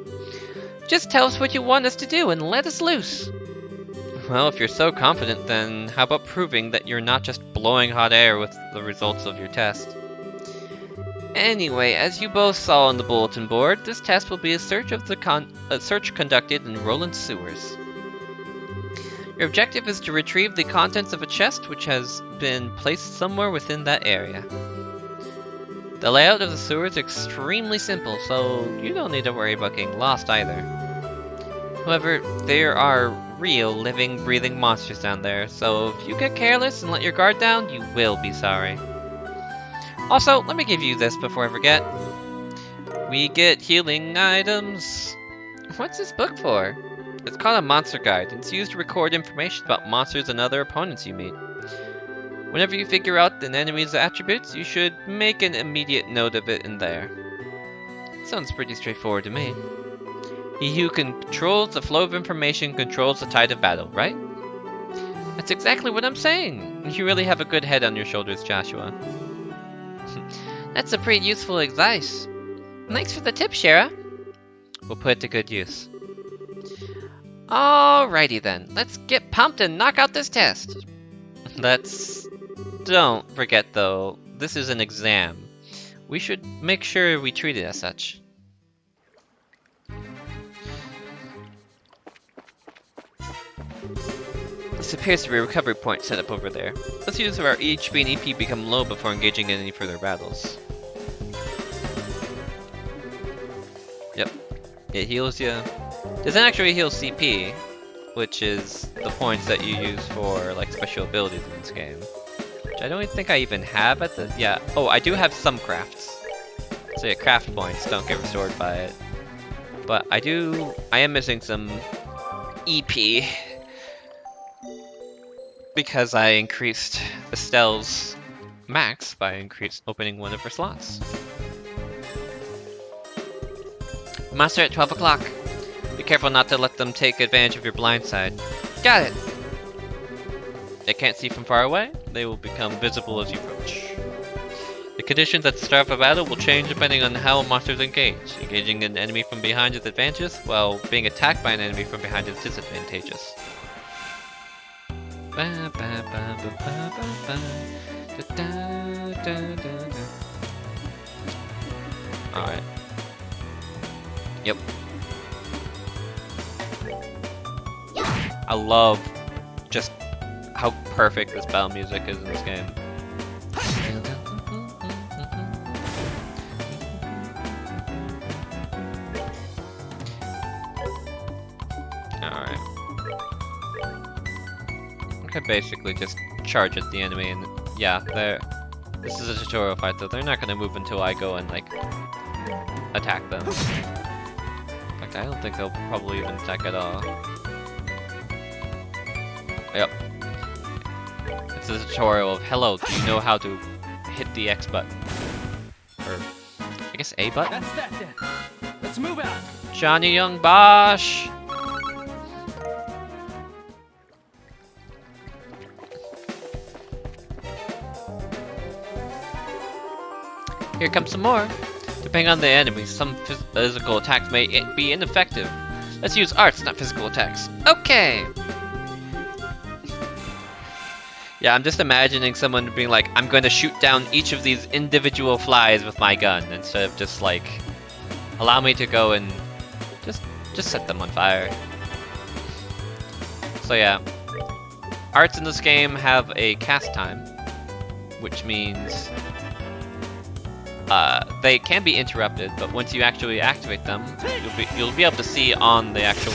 Speaker 1: Just tell us what you want us to do and let us loose. Well, if you're so confident, then how about proving that you're not just blowing hot air with the results of your test? Anyway, as you both saw on the bulletin board, this test will be a search conducted in Roland's sewers. Your objective is to retrieve the contents of a chest which has been placed somewhere within that area. The layout of the sewer is extremely simple, so you don't need to worry about getting lost either. However, there are real, living, breathing monsters down there, so if you get careless and let your guard down, you will be sorry. Also, let me give you this before I forget. We get healing items. What's this book for? It's called a monster guide. It's used to record information about monsters and other opponents you meet. Whenever you figure out an enemy's attributes, you should make an immediate note of it in there. Sounds pretty straightforward to me. He who controls the flow of information controls the tide of battle, right? That's exactly what I'm saying. You really have a good head on your shoulders, Joshua. That's a pretty useful advice. Thanks for the tip, Shara. We'll put it to good use. Alrighty then, let's get pumped and knock out this test. Don't forget though, this is an exam. We should make sure we treat it as such. This appears to be a recovery point set up over there. Let's use our HP and EP become low before engaging in any further battles. Yep, it heals you. Doesn't actually heal CP, which is the points that you use for like special abilities in this game. Which I don't think I even have at the, yeah. Oh, I do have some crafts. So yeah, craft points don't get restored by it. But I am missing some EP. Because I increased Estelle's max by opening one of her slots. Monster at 12 o'clock. Be careful not to let them take advantage of your blind side. Got it! They can't see from far away. They will become visible as you approach. The conditions at the start of a battle will change depending on how monsters engage. Engaging an enemy from behind is advantageous, while being attacked by an enemy from behind is disadvantageous. Alright. Yep. I love just how perfect this battle music is in this game. Alright. I could basically just charge at the enemy and yeah, this is a tutorial fight though. They're not gonna move until I go and like attack them. In fact, I don't think they'll probably even attack at all. Yep. It's a tutorial of, hello, do you know how to hit the X button? Or, I guess A button?
Speaker 2: That's that then. Let's move out.
Speaker 1: Johnny Young Bosch! Here comes some more. Depending on the enemy, some physical attacks may be ineffective. Let's use arts, not physical attacks. Okay! Yeah, I'm just imagining someone being like, I'm going to shoot down each of these individual flies with my gun, instead of just like, allow me to go and just set them on fire. So yeah, arts in this game have a cast time, which means they can be interrupted, but once you actually activate them, you'll be able to see on the actual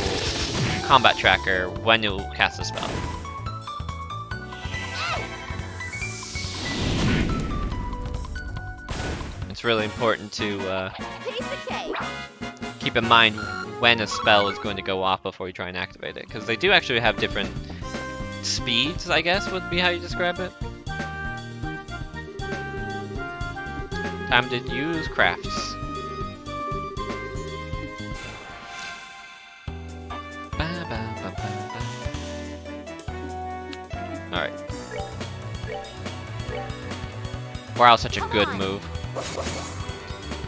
Speaker 1: combat tracker when you'll cast a spell. It's really important to keep in mind when a spell is going to go off before you try and activate it, because they do actually have different speeds, I guess would be how you describe it. Time to use crafts. Alright. Wow, such a good move.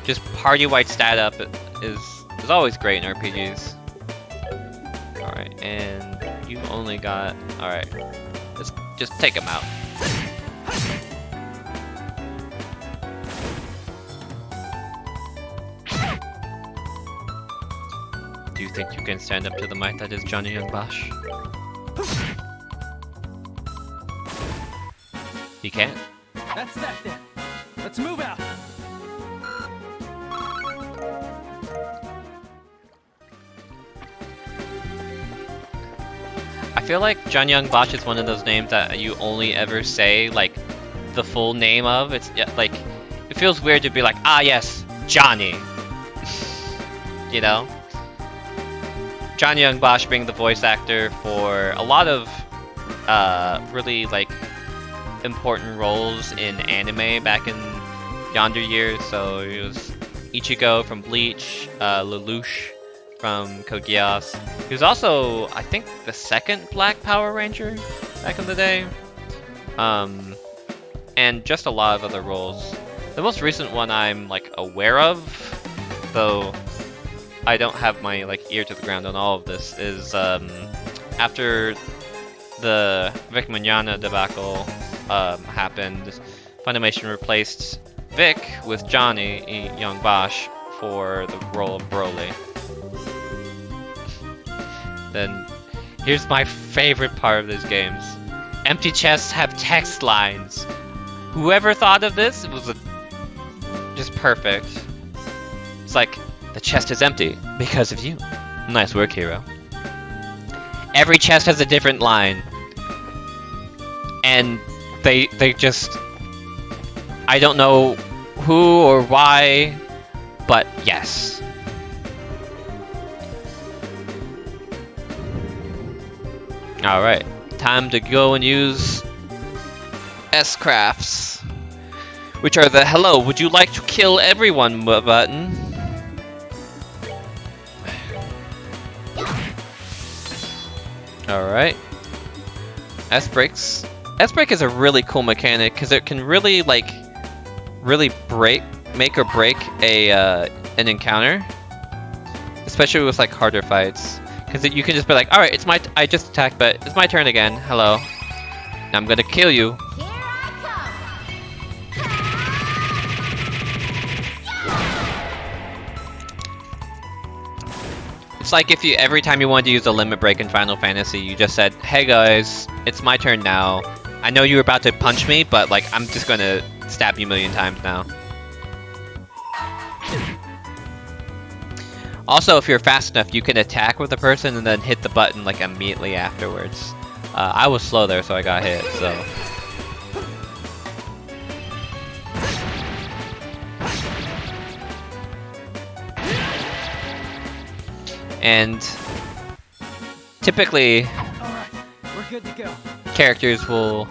Speaker 1: Just party-wide stat up is always great in RPGs. Alright, and you only got... Alright, let's just take him out. Do you think you can stand up to the might that is Johnny and Bosch? He can't.
Speaker 2: That's that then. Let's move out.
Speaker 1: feel like John Young Bosch is one of those names that you only ever say like the full name of. It's like it feels weird to be like, ah yes, Johnny. You know? John Young Bosch being the voice actor for a lot of really like important roles in anime back in yonder years. So he was Ichigo from Bleach, Lelouch from Code Geass. He was also, I think, the second Black Power Ranger back in the day. And just a lot of other roles. The most recent one I'm like aware of, though I don't have my like ear to the ground on all of this, is after the Vic Mignogna debacle happened, Funimation replaced Vic with Johnny Young Bosch for the role of Broly. Then here's my favorite part of these games. Empty chests have text lines. Whoever thought of this, it was just perfect. It's like, the chest is empty because of you. Nice work, hero. Every chest has a different line. And they just... I don't know who or why, but yes. Alright, time to go and use S-Crafts, which are the hello, would you like to kill everyone button. Alright. S-Breaks. S-Break is a really cool mechanic because it can really like make or break a an encounter, especially with like harder fights. Because you can just be like, alright, I just attacked, but it's my turn again. Hello. Now I'm gonna kill you.
Speaker 3: Here I come.
Speaker 1: It's like if you every time you wanted to use a limit break in Final Fantasy, you just said, hey guys, it's my turn now. I know you were about to punch me, but like I'm just gonna stab you a million times now. Also, if you're fast enough, you can attack with the person and then hit the button like immediately afterwards. I was slow there, so I got hit, so... And... typically...
Speaker 2: Alright, we're good to go.
Speaker 1: Characters will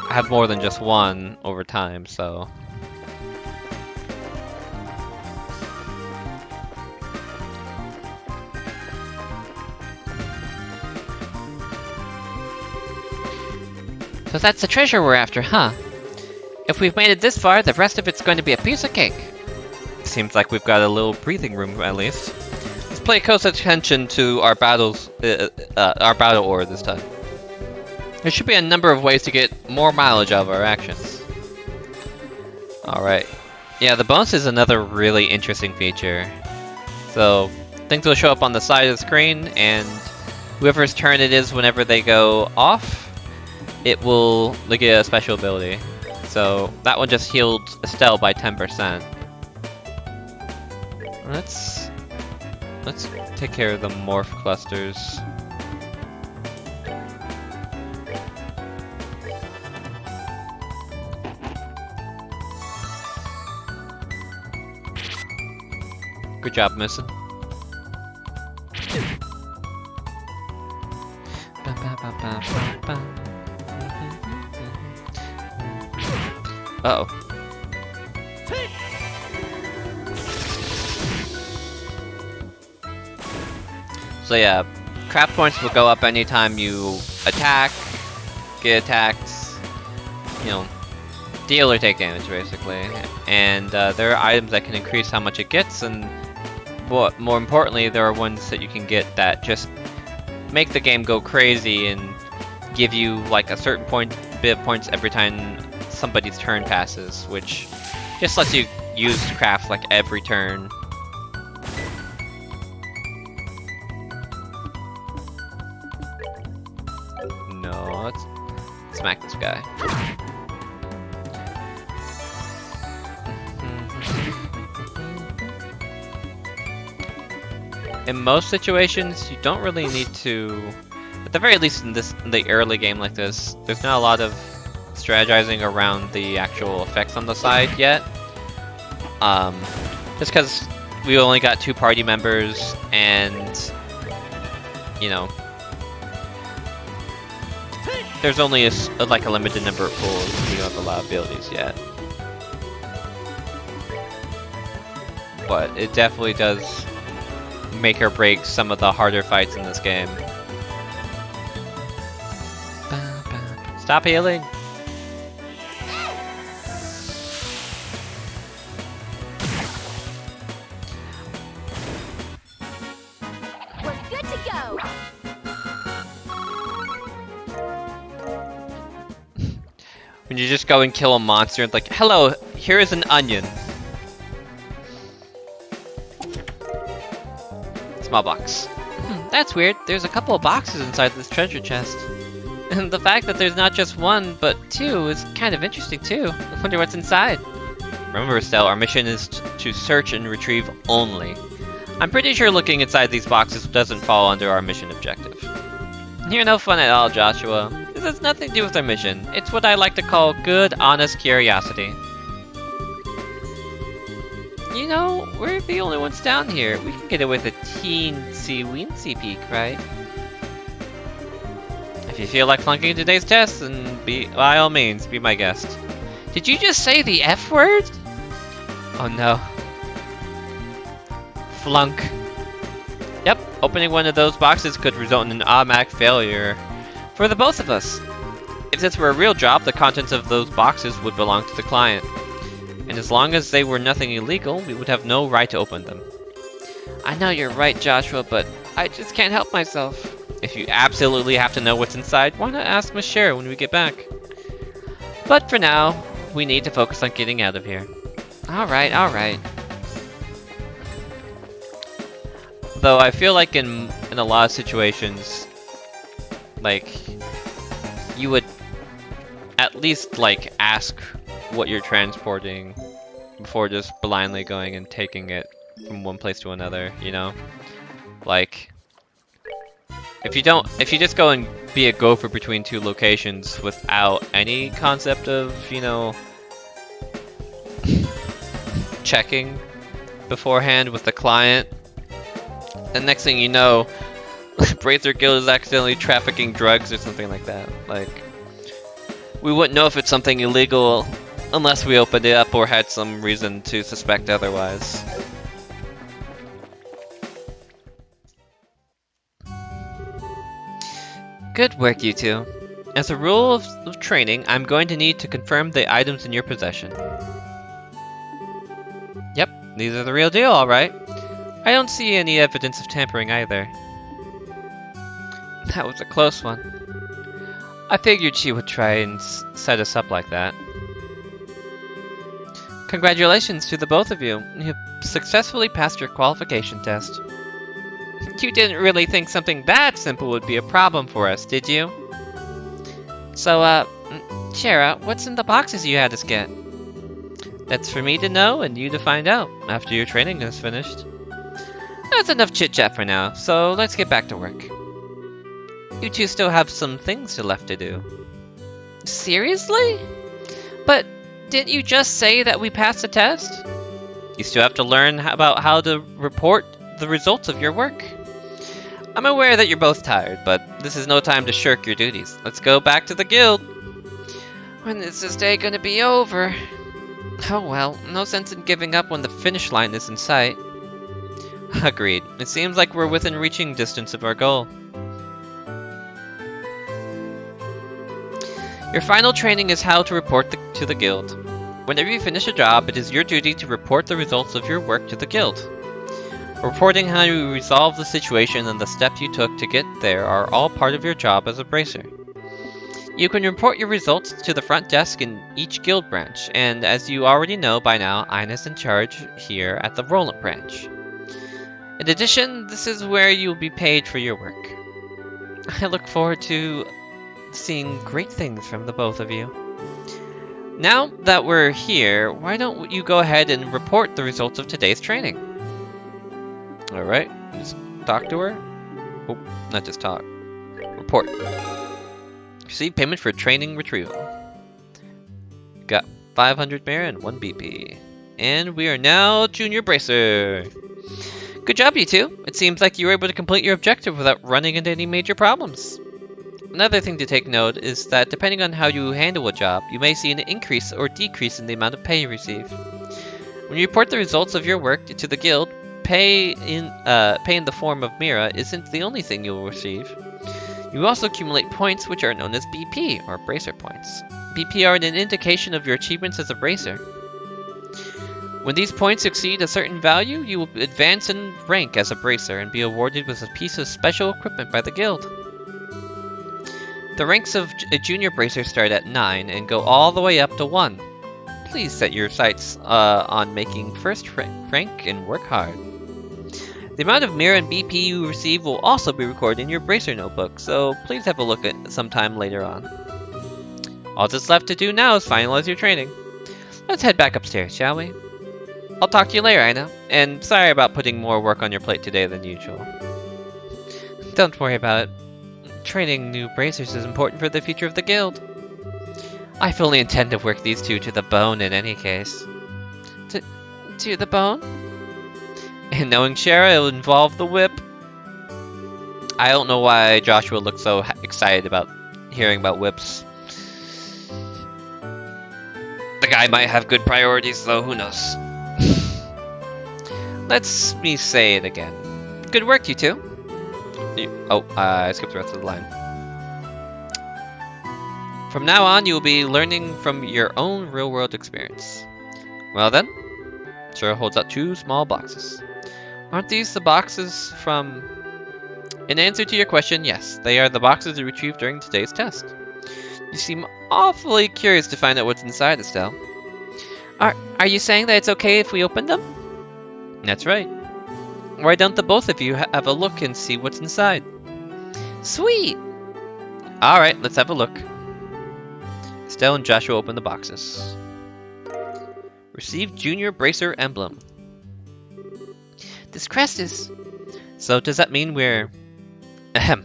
Speaker 1: have more than just one over time, so... So that's the treasure we're after, huh? If we've made it this far, the rest of it's going to be a piece of cake. Seems like we've got a little breathing room, at least. Let's pay close attention to our battle ore this time. There should be a number of ways to get more mileage out of our actions. Alright. Yeah, the bonus is another really interesting feature. So, things will show up on the side of the screen, and whoever's turn it is whenever they go off, it will get a special ability. So that one just healed Estelle by 10%. Let's take care of the morph clusters. Good job, Missing. Uh-oh. So yeah, craft points will go up anytime you attack, get attacked, you know, deal or take damage basically. And there are items that can increase how much it gets, and more importantly, there are ones that you can get that just make the game go crazy and give you like a certain bit of points every time somebody's turn passes, which just lets you use crafts like every turn. No, let's smack this guy. In most situations, you don't really need to At the very least in the early game like this, there's not a lot of strategizing around the actual effects on the side yet. Just because we only got 2 party members and, you know, there's only like a limited number of pools. We don't have a lot of abilities yet. But it definitely does make or break some of the harder fights in this game. Stop healing!
Speaker 3: We're good to go.
Speaker 1: When you just go and kill a monster, it's like, hello, here is an onion. Small box. That's weird. There's a couple of boxes inside this treasure chest. And the fact that there's not just 1, but 2 is kind of interesting too. I wonder what's inside. Remember, Estelle, our mission is to search and retrieve only. I'm pretty sure looking inside these boxes doesn't fall under our mission objective. You're no fun at all, Joshua. This has nothing to do with our mission. It's what I like to call good, honest curiosity. You know, we're the only ones down here. We can get away with a teensy-weensy peek, right? If you feel like flunking today's test, then by all means, be my guest. Did you just say the F word? Oh no. Flunk. Yep, opening one of those boxes could result in an automatic failure for the both of us. If this were a real job, the contents of those boxes would belong to the client. And as long as they were nothing illegal, we would have no right to open them. I know you're right, Joshua, but I just can't help myself. If you absolutely have to know what's inside, why not ask Miss Cher when we get back? But for now, we need to focus on getting out of here. Alright, alright. Though I feel like in a lot of situations, like, you would at least, like, ask what you're transporting before just blindly going and taking it from one place to another, you know? Like, if you just go and be a gopher between 2 locations without any concept of, you know, checking beforehand with the client, the next thing you know, Bracer Guild is accidentally trafficking drugs or something like that. Like, we wouldn't know if it's something illegal unless we opened it up or had some reason to suspect otherwise. Good work, you two. As a rule of training, I'm going to need to confirm the items in your possession. Yep, these are the real deal, alright. I don't see any evidence of tampering either. That was a close one. I figured she would try and set us up like that. Congratulations to the both of you. You successfully passed your qualification test. You didn't really think something that simple would be a problem for us, did you? So, Shara, what's in the boxes you had us get? That's for me to know and you to find out after your training is finished. That's enough chit-chat for now, so let's get back to work. You two still have some things left to do. Seriously? But didn't you just say that we passed the test? You still have to learn about how to report the results of your work. I'm aware that you're both tired, but this is no time to shirk your duties. Let's go back to the guild. When is this day gonna be over? Oh well, no sense in giving up when the finish line is in sight. Agreed. It seems like we're within reaching distance of our goal. Your final training is how to report to the guild. Whenever you finish a job, it is your duty to report the results of your work to the guild. Reporting how you resolve the situation and the steps you took to get there are all part of your job as a bracer. You can report your results to the front desk in each guild branch, and as you already know by now, Ina's in charge here at the roll-up branch. In addition, this is where you'll be paid for your work. I look forward to seeing great things from the both of you. Now that we're here, why don't you go ahead and report the results of today's training? Alright, just talk to her. Oh, not just talk. Report. Receive payment for training retrieval. Got 500 merit and 1 BP. And we are now Junior Bracer. Good job, you two. It seems like you were able to complete your objective without running into any major problems. Another thing to take note is that depending on how you handle a job, you may see an increase or decrease in the amount of pay you receive. When you report the results of your work to the guild, pay in the form of Mira isn't the only thing you will receive. You also accumulate points which are known as BP, or Bracer points. BP are an indication of your achievements as a Bracer. When these points exceed a certain value, you will advance in rank as a Bracer and be awarded with a piece of special equipment by the guild. The ranks of a Junior Bracer start at 9 and go all the way up to 1. Please set your sights on making first rank and work hard. The amount of Mira and BP you receive will also be recorded in your Bracer notebook, so please have a look at it sometime later on. All that's left to do now is finalize your training. Let's head back upstairs, shall we? I'll talk to you later, Ina, and sorry about putting more work on your plate today than usual. Don't worry about it. Training new bracers is important for the future of the guild. I fully intend to work these two to the bone in any case. To the bone? And knowing Shara, it'll involve the whip. I don't know why Joshua looks so excited about hearing about whips. The guy might have good priorities, though, who knows? Let me say it again. Good work, you two. I skipped the rest of the line. From now on, you will be learning from your own real-world experience. Well then, Shara holds out 2 small boxes. Aren't these the boxes from... In answer to your question, yes, they are the boxes you retrieved during today's test. You seem awfully curious to find out what's inside, Estelle. Are you saying that it's okay if we open them? That's right. Why don't the both of you have a look and see what's inside? Sweet! Alright, let's have a look. Estelle and Joshua open the boxes. Receive Junior Bracer Emblem. This crest is... So does that mean we're... Ahem.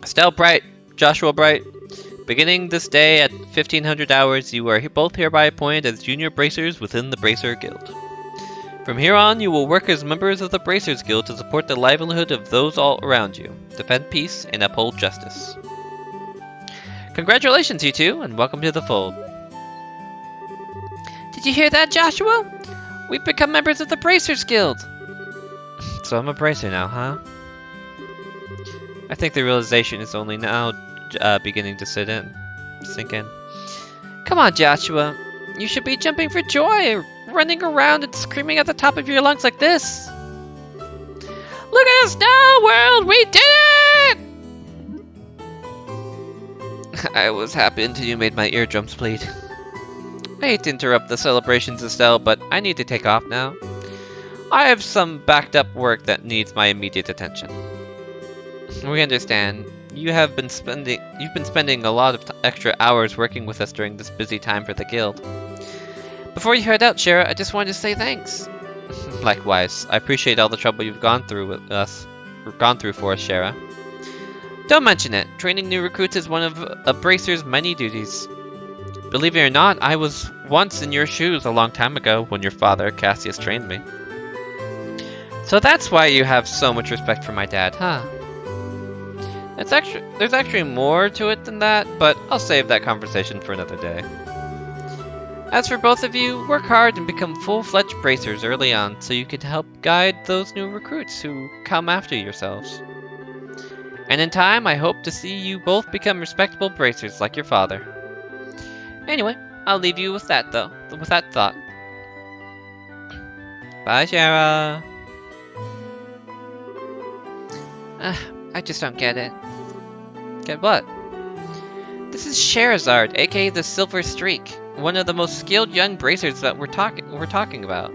Speaker 1: Estelle Bright, Joshua Bright. Beginning this day at 1500 hours, you are both hereby appointed as Junior Bracers within the Bracer Guild. From here on, you will work as members of the Bracers Guild to support the livelihood of those all around you, defend peace, and uphold justice. Congratulations, you two, and welcome to the fold. Did you hear that, Joshua? We've become members of the Bracers Guild. So I'm a Bracer now, huh? I think the realization is only now beginning to sink in. Come on, Joshua. You should be jumping for joy, running around and screaming at the top of your lungs like this. Look at us now, world! We did it! I was happy until you made my eardrums bleed. I hate to interrupt the celebrations, Estelle, but I need to take off now. I have some backed up work that needs my immediate attention. We understand. You've been spending a lot of extra hours working with us during this busy time for the guild. Before you head out, Shara, I just wanted to say thanks. Likewise, I appreciate all the trouble you've gone through for us, Shara. Don't mention it. Training new recruits is one of a Bracer's many duties. Believe it or not, I was once in your shoes a long time ago when your father, Cassius, trained me. So that's why you have so much respect for my dad, huh? There's actually more to it than that, but I'll save that conversation for another day. As for both of you, work hard and become full-fledged Bracers early on so you can help guide those new recruits who come after yourselves. And in time, I hope to see you both become respectable Bracers like your father. Anyway, I'll leave you with that thought. Bye, Shara. I just don't get it. Get what? This is Sherazard, aka the Silver Streak, one of the most skilled young Bracers that we're talking about.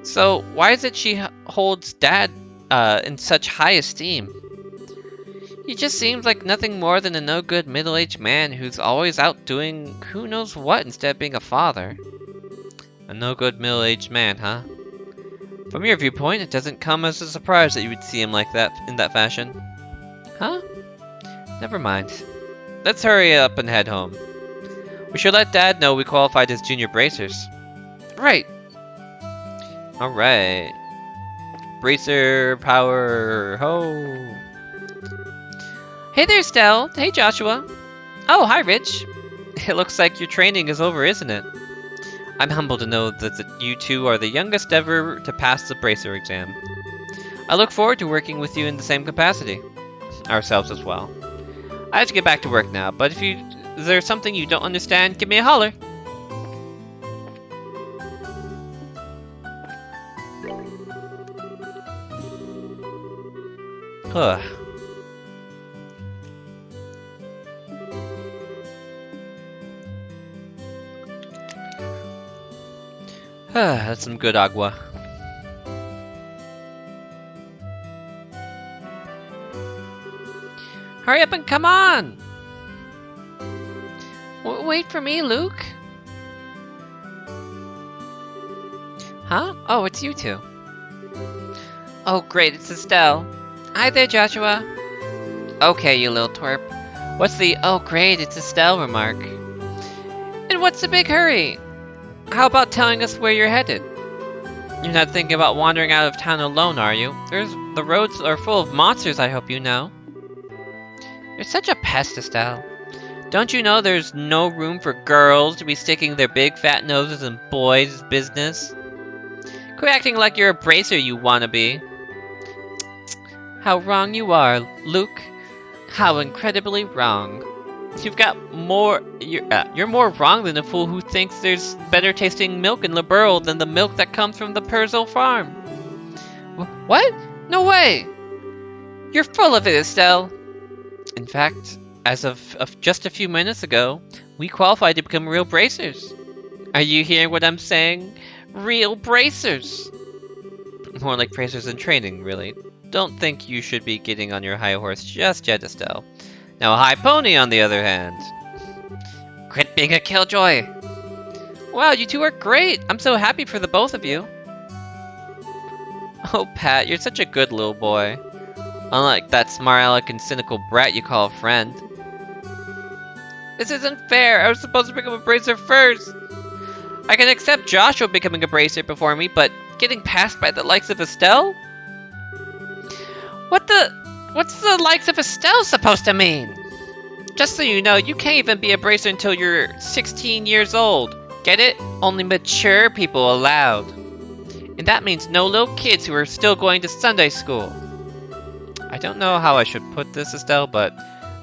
Speaker 1: So why is it she holds Dad in such high esteem? He just seems like nothing more than a no-good middle-aged man who's always out doing who knows what instead of being a father. A no-good middle-aged man, huh? From your viewpoint, it doesn't come as a surprise that you would see him like that, in that fashion. Huh? Never mind. Let's hurry up and head home. We should let Dad know we qualified as junior bracers. Right. Alright. Bracer power ho. Hey there, Stell. Hey, Joshua. Oh, hi, Rich. It looks like your training is over, isn't it? I'm humbled to know that you two are the youngest ever to pass the bracer exam. I look forward to working with you in the same capacity. Ourselves as well. I have to get back to work now, but if there's something you don't understand, give me a holler. Ugh. That's some good agua. Hurry up and come on! Wait for me, Luke. Huh? Oh, it's you two. Oh, great, it's Estelle. Hi there, Joshua. Okay, you little twerp. What's the "oh, great, it's Estelle" remark? And what's the big hurry? How about telling us where you're headed? You're not thinking about wandering out of town alone, are you? The roads are full of monsters, I hope you know. You're such a pest, Estelle. Don't you know there's no room for girls to be sticking their big fat noses in boys' business? Quit acting like you're a bracer, you wannabe. How wrong you are, Luke. How incredibly wrong. You're more wrong than a fool who thinks there's better tasting milk in Liberl than the milk that comes from the Purzel farm. What? No way! You're full of it, Estelle. In fact, as of just a few minutes ago, we qualified to become real bracers. Are you hearing what I'm saying? Real bracers! More like bracers in training, really. Don't think you should be getting on your high horse just yet, Estelle. Now a high pony, on the other hand. Quit being a killjoy! Wow, you two are great! I'm so happy for the both of you. Oh, Pat, you're such a good little boy. Unlike that smart aleck and cynical brat you call a friend. This isn't fair! I was supposed to become a bracer first! I can accept Joshua becoming a bracer before me, but getting passed by the likes of Estelle? What's the likes of Estelle supposed to mean? Just so you know, you can't even be a bracer until you're 16 years old. Get it? Only mature people allowed. And that means no little kids who are still going to Sunday school. I don't know how I should put this, Estelle, but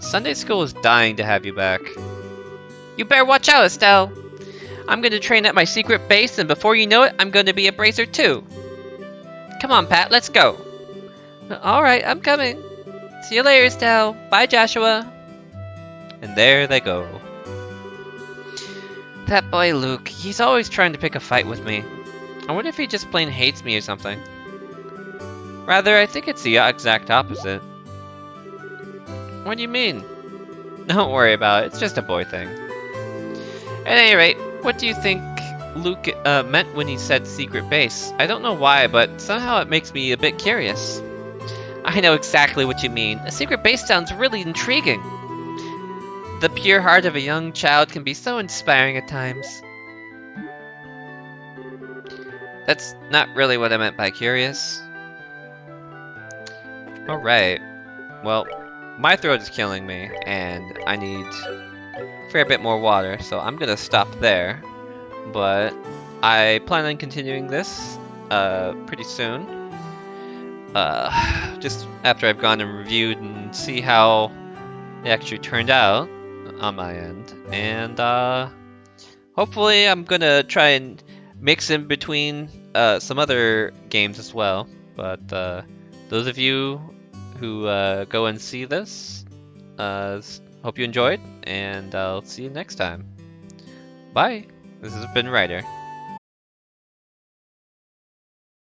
Speaker 1: Sunday school is dying to have you back. You better watch out, Estelle. I'm going to train at my secret base, and before you know it, I'm going to be a bracer too. Come on, Pat, let's go. Alright, I'm coming. See you later, Estelle. Bye, Joshua. And there they go. That boy Luke, he's always trying to pick a fight with me. I wonder if he just plain hates me or something. Rather, I think it's the exact opposite. What do you mean? Don't worry about it, it's just a boy thing. At any rate, what do you think Luke meant when he said secret base? I don't know why, but somehow it makes me a bit curious. I know exactly what you mean. A secret base sounds really intriguing. The pure heart of a young child can be so inspiring at times. That's not really what I meant by curious. Alright. Well, my throat is killing me, and I need a fair bit more water, so I'm gonna stop there. But I plan on continuing this pretty soon. Just after I've gone and reviewed and see how it actually turned out on my end. And hopefully I'm gonna try and mix in between some other games as well. But those of you who go and see this, hope you enjoyed, and I'll see you next time. Bye! This has been Ryder.